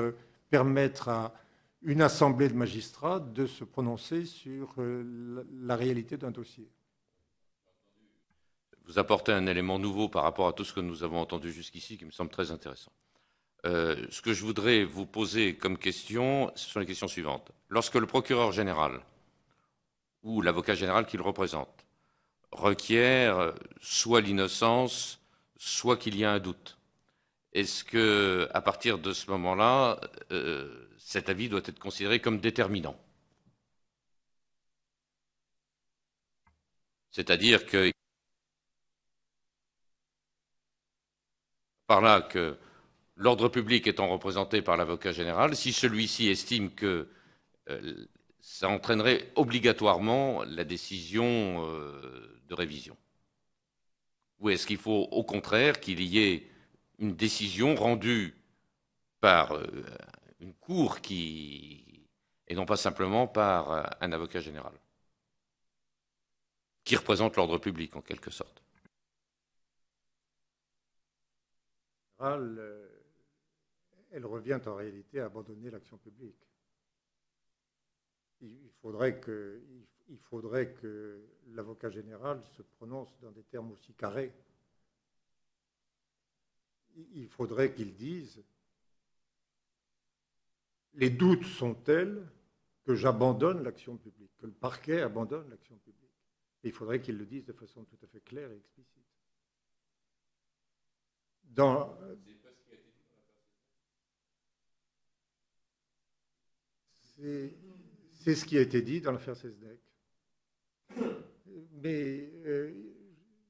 Speaker 3: permettre à une assemblée de magistrats de se prononcer sur la réalité d'un dossier.
Speaker 1: Vous apportez un élément nouveau par rapport à tout ce que nous avons entendu jusqu'ici qui me semble très intéressant. Ce que je voudrais vous poser comme question, ce sont les questions suivantes. Lorsque le procureur général ou l'avocat général qu'il représente requiert soit l'innocence, soit qu'il y a un doute, est-ce que, à partir de ce moment-là, cet avis doit être considéré comme déterminant? C'est-à-dire que par là que l'ordre public étant représenté par l'avocat général, si celui-ci estime que ça entraînerait obligatoirement la décision de révision. Ou est-ce qu'il faut au contraire qu'il y ait une décision rendue par une cour et non pas simplement par un avocat général, qui représente l'ordre public en quelque sorte?
Speaker 3: Elle revient en réalité à abandonner l'action publique. Il faudrait que l'avocat général se prononce dans des termes aussi carrés. Il faudrait qu'il dise « Les doutes sont tels que j'abandonne l'action publique, que le parquet abandonne l'action publique. » Et il faudrait qu'il le dise de façon tout à fait claire et explicite. C'est ce qui a été dit dans l'affaire Sezdek. Mais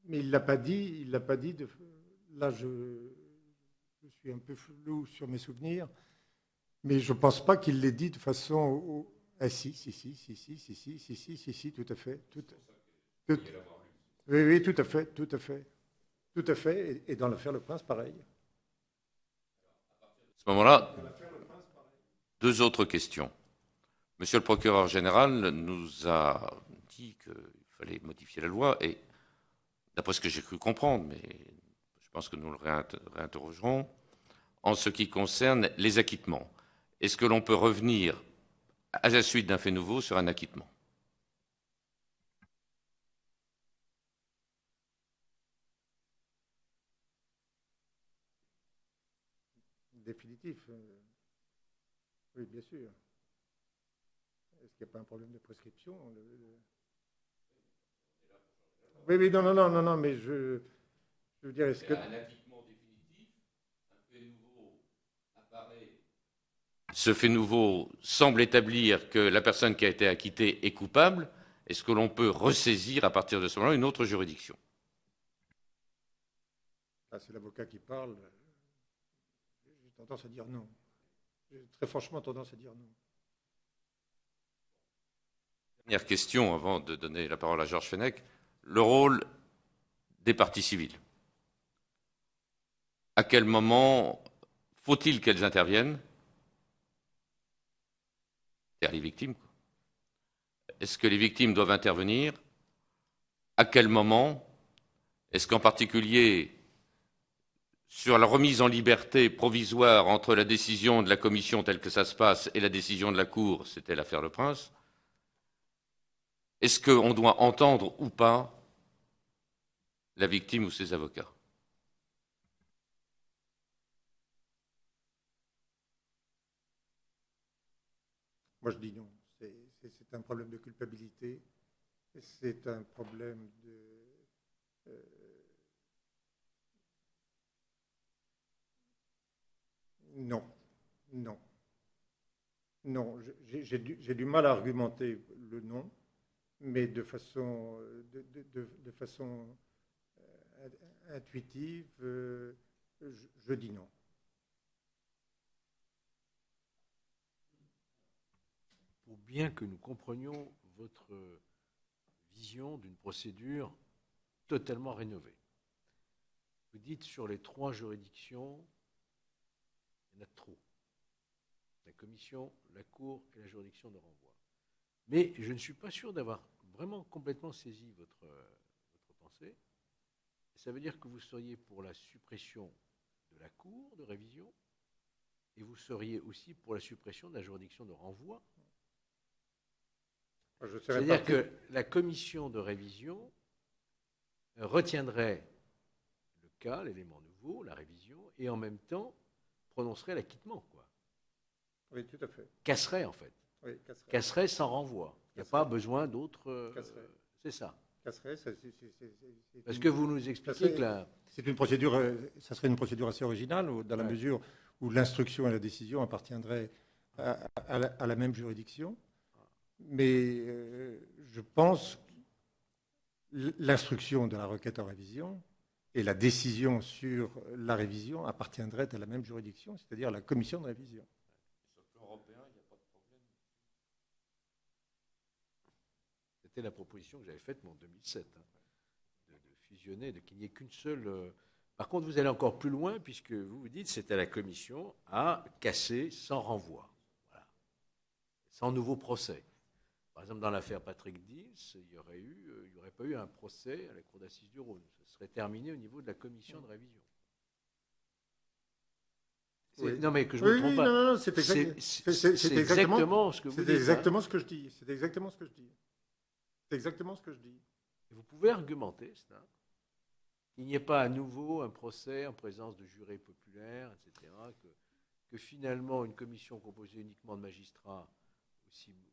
Speaker 3: il ne l'a pas dit. Là, je suis un peu flou sur mes souvenirs, mais je ne pense pas qu'il l'ait dit de façon... Ah si, tout à fait. Tout- oui, oui, tout à fait, tout à fait. Tout à fait, et dans l'affaire Le Prince, pareil.
Speaker 1: À ce moment-là, deux autres questions. Monsieur le procureur général nous a dit qu'il fallait modifier la loi, et d'après ce que j'ai cru comprendre, mais je pense que nous le réinterrogerons, en ce qui concerne les acquittements. Est-ce que l'on peut revenir, à la suite d'un fait nouveau, sur un acquittement?
Speaker 3: Définitif. Oui, bien sûr. Est-ce qu'il n'y a pas un problème de prescription? Oui, oui, non, mais je veux dire, est-ce que...
Speaker 1: Un acquittement définitif, un fait nouveau apparaît. Ce fait nouveau semble établir que la personne qui a été acquittée est coupable. Est-ce que l'on peut ressaisir à partir de ce moment-là une autre juridiction?
Speaker 3: Ah, c'est l'avocat qui parle. J'ai tendance à dire non. J'ai très franchement tendance à dire non.
Speaker 1: Dernière question avant de donner la parole à Georges Fenech. Le rôle des parties civiles. À quel moment faut-il qu'elles interviennent? C'est-à-dire les victimes. Est-ce que les victimes doivent intervenir? À quel moment? Est-ce qu'en particulier, sur la remise en liberté provisoire entre la décision de la commission telle que ça se passe et la décision de la Cour, c'était l'affaire Le Prince, est-ce qu'on doit entendre ou pas la victime ou ses avocats?
Speaker 3: Moi, je dis non. C'est un problème de culpabilité. C'est un problème de... non, non, non. J'ai du mal à argumenter le non, mais de façon, de façon intuitive, je dis non.
Speaker 2: Pour bien que nous comprenions votre vision d'une procédure totalement rénovée. Vous dites sur les 3 juridictions, il y en a trop. La commission, la Cour et la juridiction de renvoi. Mais je ne suis pas sûr d'avoir vraiment complètement saisi votre pensée. Ça veut dire que vous seriez pour la suppression de la Cour de révision et vous seriez aussi pour la suppression de la juridiction de renvoi. C'est-à-dire que la commission de révision retiendrait le cas, l'élément nouveau, la révision, et en même temps prononcerait l'acquittement, quoi.
Speaker 3: Oui, tout à fait.
Speaker 2: Casserait, en fait.
Speaker 3: Oui,
Speaker 2: casserait sans renvoi. Il n'y a pas besoin d'autres... c'est ça.
Speaker 3: Casserait,
Speaker 2: parce que vous nous expliquez que la...
Speaker 3: C'est une procédure, ça serait une procédure assez originale, dans la mesure où l'instruction et la décision appartiendraient à la même juridiction. Mais je pense que l'instruction de la requête en révision et la décision sur la révision appartiendraient à la même juridiction, c'est-à-dire la commission de révision.
Speaker 1: Sur le plan européen, il n'y a pas de problème.
Speaker 2: C'était la proposition que j'avais faite en 2007, de fusionner, qu'il n'y ait qu'une seule... Par contre, vous allez encore plus loin, puisque vous dites que c'est à la commission à casser sans renvoi, voilà, sans nouveau procès. Par exemple, dans l'affaire Patrick Dils, il n'y aurait pas eu un procès à la Cour d'assises du Rhône. Ça serait terminé au niveau de la commission de révision.
Speaker 3: Oui.
Speaker 2: Non, mais que je ne me trompe pas.
Speaker 3: Non, c'est
Speaker 2: exactement ce que vous dites.
Speaker 3: C'est exactement ce que je dis. C'est exactement ce que je dis. C'est exactement ce que je dis.
Speaker 2: Vous pouvez argumenter cela. Il n'y ait pas à nouveau un procès en présence de jurés populaires, etc. Que finalement, une commission composée uniquement de magistrats,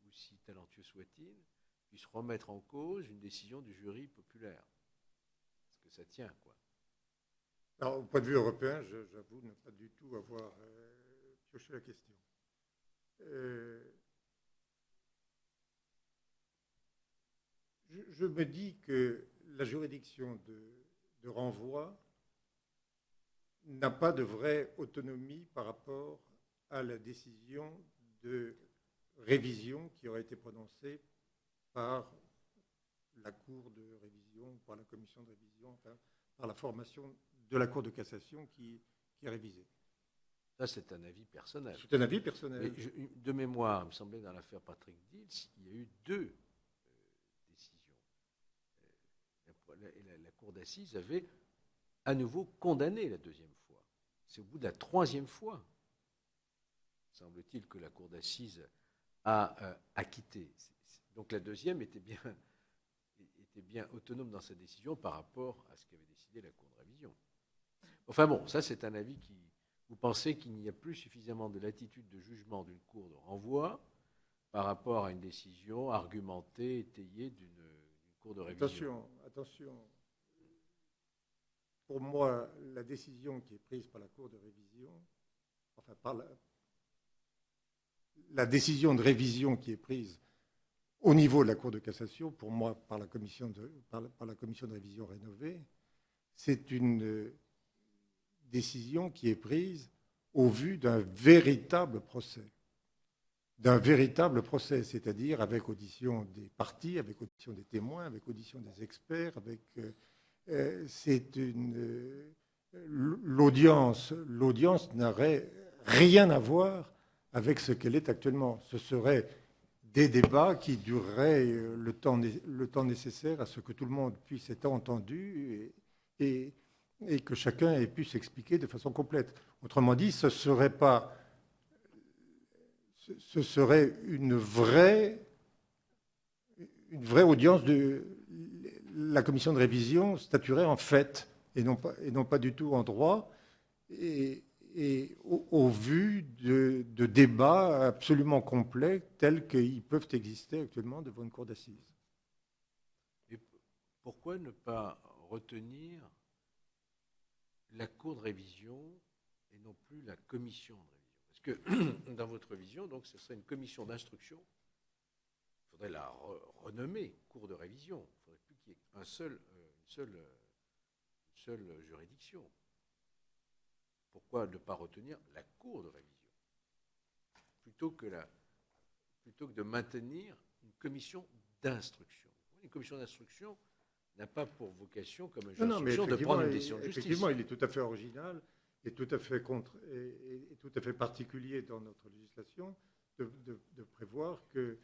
Speaker 2: aussi talentueux soit-il, puisse remettre en cause une décision du jury populaire. Parce que ça tient, quoi.
Speaker 3: Alors, au point de vue européen, j'avoue ne pas du tout avoir pioché la question. Je me dis que la juridiction de renvoi n'a pas de vraie autonomie par rapport à la décision de révision qui aurait été prononcée par la Cour de révision, par la commission de révision, enfin, par la formation de la Cour de cassation qui a révisé.
Speaker 2: Ça, c'est un avis personnel.
Speaker 3: C'est un avis personnel.
Speaker 2: Mais de mémoire, il me semblait dans l'affaire Patrick Dils, il y a eu deux décisions. La Cour d'assises avait à nouveau condamné la deuxième fois. C'est au bout de la troisième fois, semble-t-il, que la Cour d'assises a acquitté. Donc la deuxième était bien autonome dans sa décision par rapport à ce qu'avait décidé la Cour de révision. Enfin bon, ça c'est un avis qui... Vous pensez qu'il n'y a plus suffisamment de latitude de jugement d'une cour de renvoi par rapport à une décision argumentée, étayée d'une cour de révision.
Speaker 3: Attention. Pour moi, la décision qui est prise par la Cour de révision, enfin par la décision de révision qui est prise au niveau de la Cour de cassation, pour moi par la commission de révision rénovée, c'est une décision qui est prise au vu d'un véritable procès. C'est-à-dire avec audition des parties, avec audition des témoins, avec audition des experts, l'audience n'aurait rien à voir avec ce qu'elle est actuellement. Ce serait des débats qui dureraient le temps nécessaire à ce que tout le monde puisse être entendu et que chacun ait pu s'expliquer de façon complète. Autrement dit, ce serait une vraie audience de la commission de révision statuerait en fait et non pas du tout en droit et au vu de débats absolument complets tels qu'ils peuvent exister actuellement devant une cour d'assises.
Speaker 2: Et pourquoi ne pas retenir la Cour de révision et non plus la commission de révision? Parce que dans votre vision, donc, ce serait une commission d'instruction. Il faudrait la renommer Cour de révision. Il ne faudrait plus qu'il y ait une seule juridiction. Pourquoi ne pas retenir la Cour de révision plutôt que de maintenir une commission d'instruction? Une commission d'instruction n'a pas pour vocation, comme un juge d'instruction, de prendre une décision de justice.
Speaker 3: Effectivement, il est tout à fait original et tout à fait particulier dans notre législation de prévoir qu'une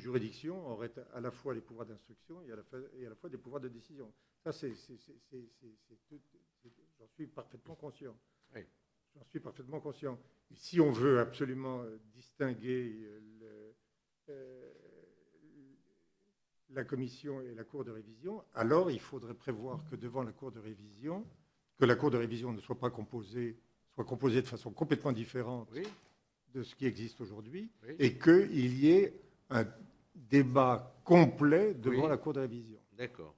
Speaker 3: juridiction aurait à la fois les pouvoirs d'instruction et à la fois des pouvoirs de décision. Ça, j'en suis parfaitement conscient.
Speaker 2: Oui.
Speaker 3: J'en suis parfaitement conscient. Et si on veut absolument distinguer la commission et la Cour de révision, alors il faudrait prévoir que devant la Cour de révision, que la Cour de révision ne soit pas composée, soit composée de façon complètement différente de ce qui existe aujourd'hui, et qu'il y ait un débat complet devant la Cour de révision.
Speaker 2: D'accord.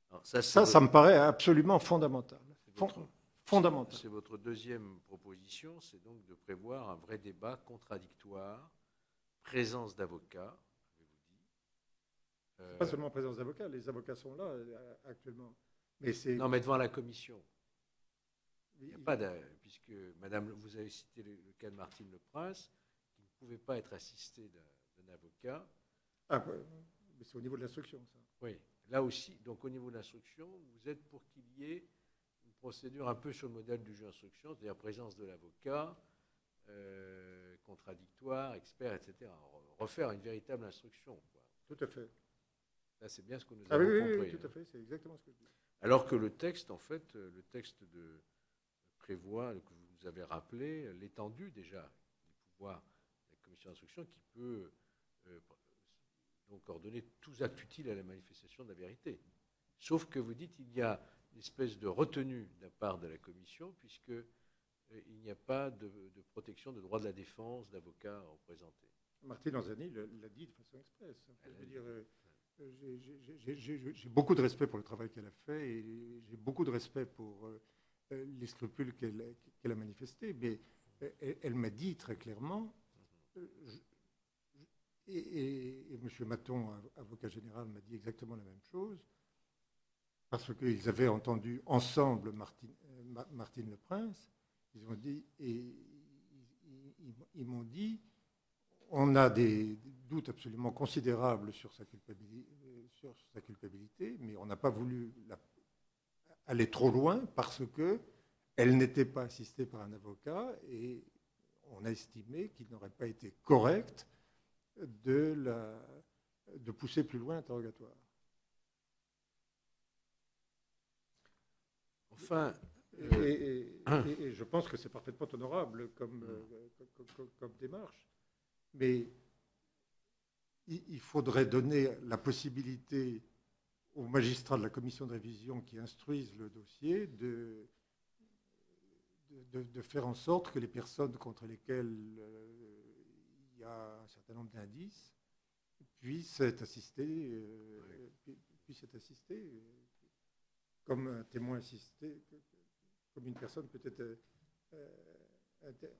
Speaker 2: Alors,
Speaker 3: ça me paraît absolument fondamental. Fondamental.
Speaker 2: C'est votre deuxième proposition, c'est donc de prévoir un vrai débat contradictoire, présence d'avocats.
Speaker 3: Pas seulement présence d'avocats, les avocats sont là actuellement. Mais
Speaker 2: non, mais devant la commission. Il n'y a pas puisque, madame, vous avez cité le cas de Martine Le Prince, qui ne pouvait pas être assisté d'un avocat.
Speaker 3: Ah, mais c'est au niveau de l'instruction, ça.
Speaker 2: Oui, là aussi, donc au niveau de l'instruction, vous êtes pour qu'il y ait une procédure un peu sur le modèle du juge d'instruction, c'est-à-dire présence de l'avocat, contradictoire, expert, etc. Refaire une véritable instruction, quoi.
Speaker 3: Tout à fait.
Speaker 2: Là, c'est bien ce que nous avons compris.
Speaker 3: Oui, tout à fait, c'est exactement ce que je dis.
Speaker 2: Alors que le texte, en fait, prévoit, que vous nous avez rappelé, l'étendue déjà du pouvoir de la commission d'instruction qui peut donc ordonner tous actes utiles à la manifestation de la vérité. Sauf que vous dites qu'il y a une espèce de retenue de la part de la commission puisqu'il n'y a pas de protection de droit de la défense d'avocats représentés.
Speaker 3: Martine Anzani l'a dit de façon expresse. J'ai beaucoup de respect pour le travail qu'elle a fait et j'ai beaucoup de respect pour les scrupules qu'elle a manifestés, mais elle m'a dit très clairement, et M. Maton, avocat général, m'a dit exactement la même chose, parce qu'ils avaient entendu ensemble Martine Le Prince, ils ont dit, ils m'ont dit, on a des doutes absolument considérables sur sa culpabilité, mais on n'a pas voulu aller trop loin parce qu'elle n'était pas assistée par un avocat et on a estimé qu'il n'aurait pas été correct de pousser plus loin l'interrogatoire.
Speaker 2: Enfin,
Speaker 3: et je pense que c'est parfaitement honorable comme démarche. Mais il faudrait donner la possibilité aux magistrats de la commission de révision qui instruisent le dossier de faire en sorte que les personnes contre lesquelles il y a un certain nombre d'indices puissent être assistées, comme un témoin assisté, comme une personne peut être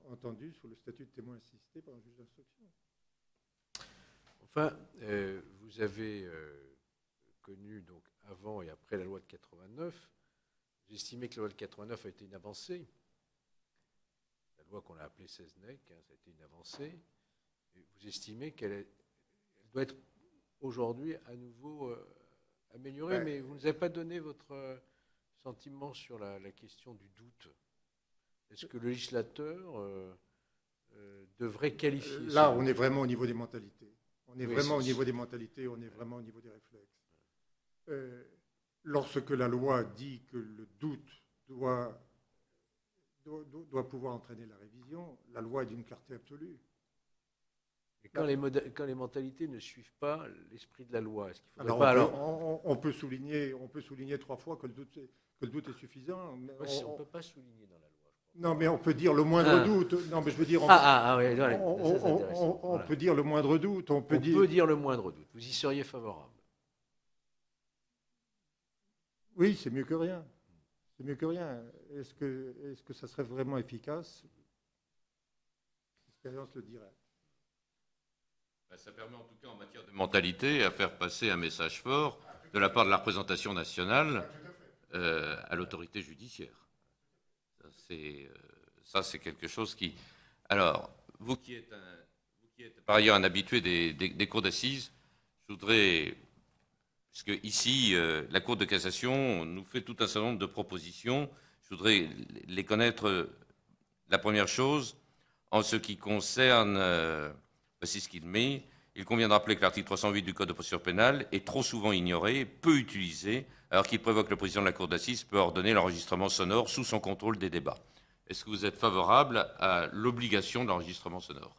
Speaker 3: entendue sous le statut de témoin assisté par un juge d'instruction.
Speaker 2: Enfin, vous avez connu donc avant et après la loi de 89. Vous estimez que la loi de 89 a été une avancée. La loi qu'on a appelée Seznec, ça a été une avancée. Et vous estimez qu'elle doit être aujourd'hui à nouveau améliorée, mais vous ne nous avez pas donné votre sentiment sur la question du doute. Est-ce que le législateur devrait qualifier
Speaker 3: là, on est vraiment au niveau des mentalités. On est vraiment au niveau des mentalités, on est vraiment au niveau des réflexes. Lorsque la loi dit que le doute doit pouvoir entraîner la révision, la loi est d'une clarté absolue.
Speaker 2: Et quand les mentalités ne suivent pas l'esprit de la loi, est-ce qu'il faudrait
Speaker 3: on peut souligner 3 fois que le doute est suffisant. Mais
Speaker 2: on ne peut pas souligner dans la loi.
Speaker 3: Non, mais on peut dire le moindre doute. Non, mais je veux dire, on peut dire le moindre doute. On peut
Speaker 2: dire le moindre doute. Vous y seriez favorable?
Speaker 3: Oui, c'est mieux que rien. C'est mieux que rien. Est-ce que ça serait vraiment efficace? L'expérience le dirait.
Speaker 1: Ça permet en tout cas en matière de mentalité à faire passer un message fort de la part de la représentation nationale à l'autorité judiciaire. Ça, c'est quelque chose qui... Alors, vous qui êtes par ailleurs un habitué des cours d'assises, je voudrais... Puisque ici, la Cour de cassation nous fait tout un certain nombre de propositions, je voudrais les connaître. La première chose, en ce qui concerne... voici ce qu'il met. Il convient de rappeler que l'article 308 du Code de procédure pénale est trop souvent ignoré, peu utilisé, alors qu'il prévoit que le président de la Cour d'assises peut ordonner l'enregistrement sonore sous son contrôle des débats. Est-ce que vous êtes favorable à l'obligation de l'enregistrement sonore?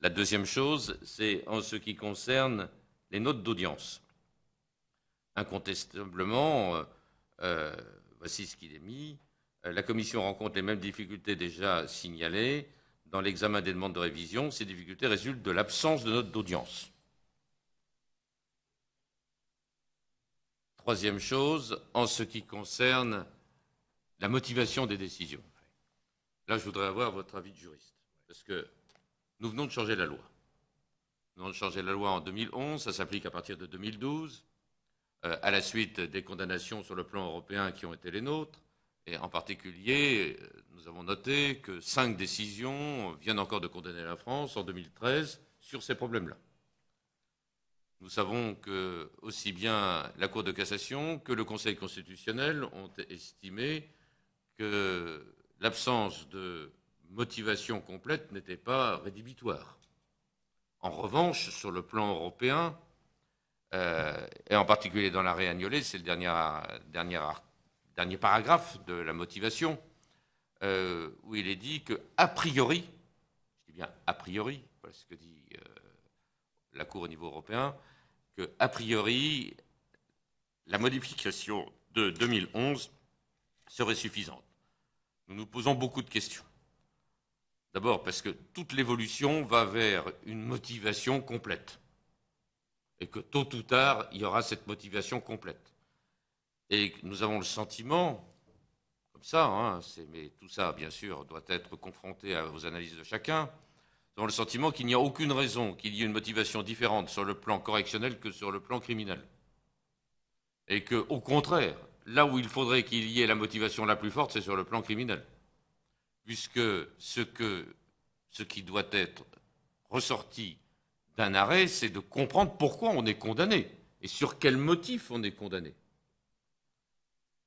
Speaker 1: La deuxième chose, c'est en ce qui concerne les notes d'audience. Incontestablement, voici ce qu'il est mis. La Commission rencontre les mêmes difficultés déjà signalées. Dans l'examen des demandes de révision, ces difficultés résultent de l'absence de notes d'audience. Troisième chose, en ce qui concerne la motivation des décisions. Là, je voudrais avoir votre avis de juriste. Parce que nous venons de changer la loi. Nous venons de changer la loi en 2011, ça s'applique à partir de 2012, à la suite des condamnations sur le plan européen qui ont été les nôtres. Et en particulier, nous avons noté que 5 décisions viennent encore de condamner la France en 2013 sur ces problèmes-là. Nous savons que aussi bien la Cour de cassation que le Conseil constitutionnel ont estimé que l'absence de motivation complète n'était pas rédhibitoire. En revanche, sur le plan européen, et en particulier dans l'arrêt Agnolet, c'est le dernier paragraphe de la motivation, où il est dit que, a priori, je dis bien a priori, voilà ce que dit la Cour au niveau européen, que, a priori, la modification de 2011 serait suffisante. Nous nous posons beaucoup de questions. D'abord parce que toute l'évolution va vers une motivation complète. Et que tôt ou tard, il y aura cette motivation complète. Et nous avons le sentiment, comme ça, mais tout ça, bien sûr, doit être confronté aux analyses de chacun, nous avons le sentiment qu'il n'y a aucune raison qu'il y ait une motivation différente sur le plan correctionnel que sur le plan criminel. Et que, au contraire, là où il faudrait qu'il y ait la motivation la plus forte, c'est sur le plan criminel. Puisque ce qui doit être ressorti d'un arrêt, c'est de comprendre pourquoi on est condamné et sur quel motif on est condamné.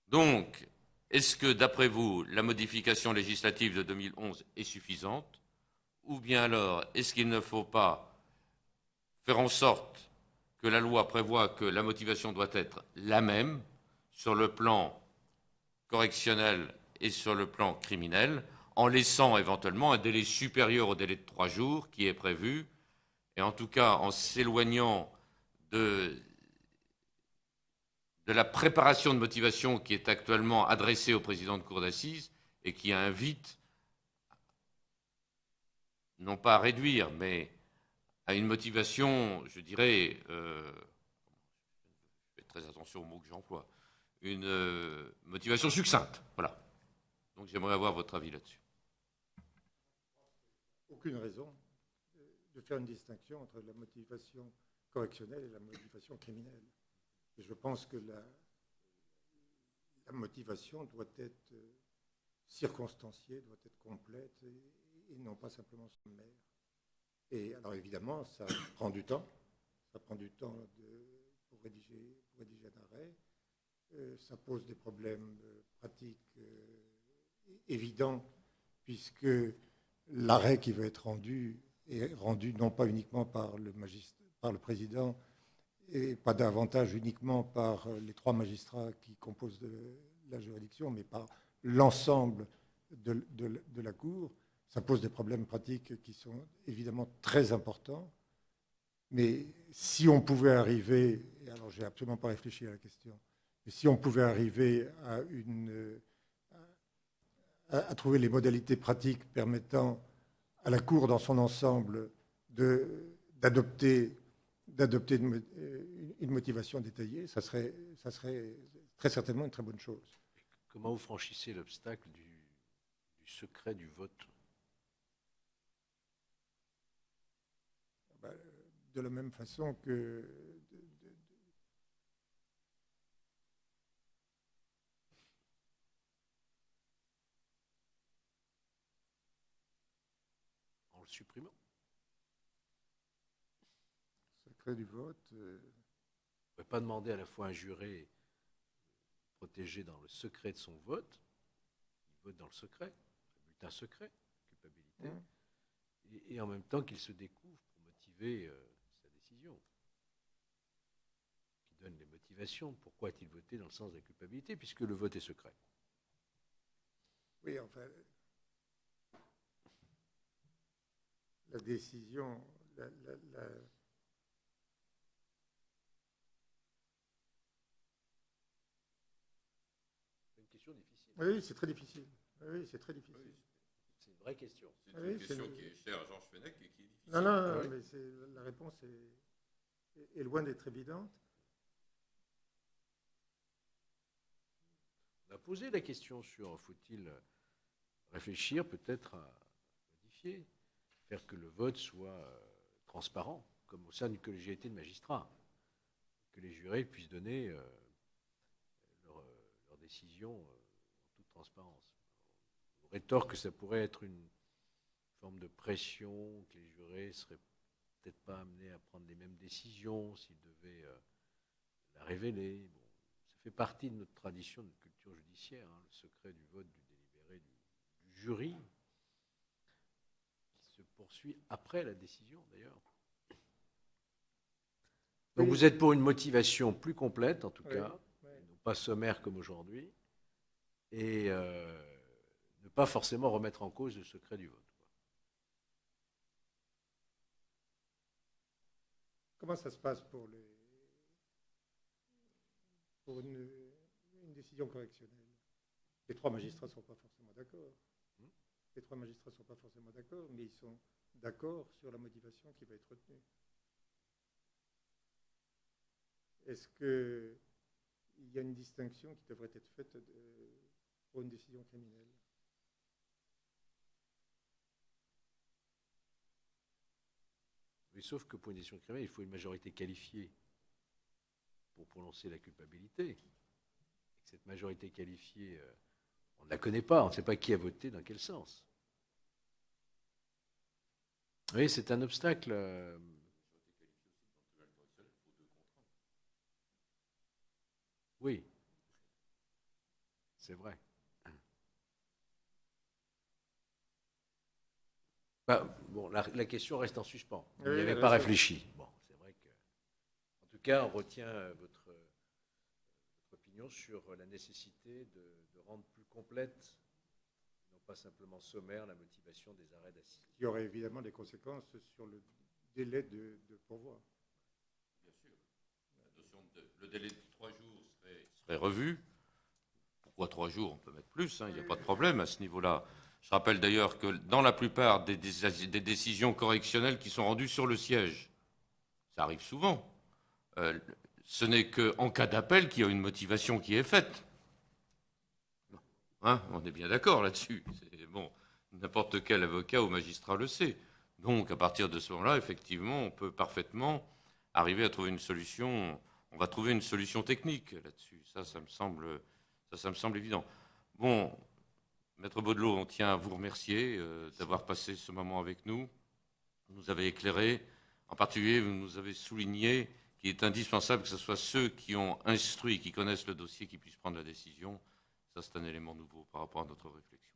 Speaker 1: Donc, est-ce que, d'après vous, la modification législative de 2011 est suffisante? Ou bien alors, est-ce qu'il ne faut pas faire en sorte que la loi prévoit que la motivation doit être la même sur le plan correctionnel et sur le plan criminel, en laissant éventuellement un délai supérieur au délai de 3 jours qui est prévu, et en tout cas en s'éloignant de, de la préparation de motivation qui est actuellement adressée au président de cour d'assises et qui invite, non pas à réduire, mais à une motivation, je dirais, je fais très attention aux mots que j'emploie, une motivation succincte. Voilà. Donc j'aimerais avoir votre avis là-dessus.
Speaker 3: Aucune raison de faire une distinction entre la motivation correctionnelle et la motivation criminelle. Et je pense que la motivation doit être circonstanciée, doit être complète et non pas simplement sommaire. Et alors évidemment, ça prend du temps. Ça prend du temps pour rédiger un arrêt. Ça pose des problèmes pratiques évidents, puisque l'arrêt qui va être rendu est rendu non pas uniquement par le président et pas davantage uniquement par les 3 magistrats qui composent la juridiction, mais par l'ensemble de la Cour. Ça pose des problèmes pratiques qui sont évidemment très importants. Mais si on pouvait arriver, et alors je n'ai absolument pas réfléchi à la question, mais si on pouvait arriver à trouver les modalités pratiques permettant à la Cour dans son ensemble d'adopter une motivation détaillée, ça serait très certainement une très bonne chose.
Speaker 2: Comment vous franchissez l'obstacle du secret du vote?
Speaker 3: De la même façon que
Speaker 2: En le supprimant.
Speaker 3: le secret du vote.
Speaker 2: Vous ne pouvez pas demander à la fois à un juré protégé dans le secret de son vote, il vote dans le secret, un bulletin secret, culpabilité, et en même temps qu'il se découvre pour motiver sa décision, qui donne les motivations. Pourquoi a-t-il voté dans le sens de la culpabilité, puisque le vote est secret?
Speaker 3: Oui, enfin, la décision,
Speaker 2: C'est une question difficile.
Speaker 3: Oui, c'est très difficile. Oui, c'est très difficile. Oui.
Speaker 2: C'est une vraie question.
Speaker 1: C'est une question qui est chère à Georges Fenech et qui est difficile.
Speaker 3: Non, mais la réponse est loin d'être évidente.
Speaker 2: On a posé la question sur faut-il réfléchir peut-être à modifier, faire que le vote soit transparent, comme au sein d'une collégialité de magistrats, que les jurés puissent donner leur décision en toute transparence. On rétorque que ça pourrait être une forme de pression, que les jurés ne seraient peut-être pas amenés à prendre les mêmes décisions s'ils devaient la révéler. Bon, ça fait partie de notre tradition, de notre culture judiciaire, hein, le secret du vote, du délibéré, du jury, qui se poursuit après la décision d'ailleurs. Donc vous êtes pour une motivation plus complète, en tout cas, non pas sommaire comme aujourd'hui, et ne pas forcément remettre en cause le secret du vote.
Speaker 3: Comment ça se passe pour une décision correctionnelle? Les 3 magistrats ne sont pas forcément d'accord. Les 3 magistrats ne sont pas forcément d'accord, mais ils sont d'accord sur la motivation qui va être retenue. Est-ce qu'il y a une distinction qui devrait être faite pour une décision criminelle?
Speaker 2: Oui, sauf que pour une décision criminelle, il faut une majorité qualifiée. pour prononcer la culpabilité. Cette majorité qualifiée, on ne la connaît pas, on ne sait pas qui a voté dans quel sens. Oui, c'est un obstacle. Oui, c'est vrai. Bon, la question reste en suspens. Vous n'y avez pas réfléchi. Bon, c'est vrai que. En tout cas, on retient votre opinion sur la nécessité de rendre plus complète, non pas simplement sommaire, la motivation des arrêts d'assises.
Speaker 3: Il y aurait évidemment des conséquences sur le délai de pourvoi.
Speaker 1: Bien sûr. Le délai de 3 jours serait revu. Pourquoi 3 jours? On peut mettre plus, il n'y a pas de problème à ce niveau-là. Je rappelle d'ailleurs que dans la plupart des décisions correctionnelles qui sont rendues sur le siège, ça arrive souvent, ce n'est qu'en cas d'appel qu'il y a une motivation qui est faite. On est bien d'accord là-dessus. Bon, n'importe quel avocat ou magistrat le sait. Donc, à partir de ce moment-là, effectivement, on peut parfaitement arriver à trouver une solution. On va trouver une solution technique là-dessus. Ça me semble évident. Bon, Maître Baudelot, on tient à vous remercier d'avoir passé ce moment avec nous. Vous nous avez éclairé. En particulier, vous nous avez souligné qu'il est indispensable que ce soit ceux qui ont instruit, qui connaissent le dossier, qui puissent prendre la décision. Ça, c'est un élément nouveau par rapport à notre réflexion.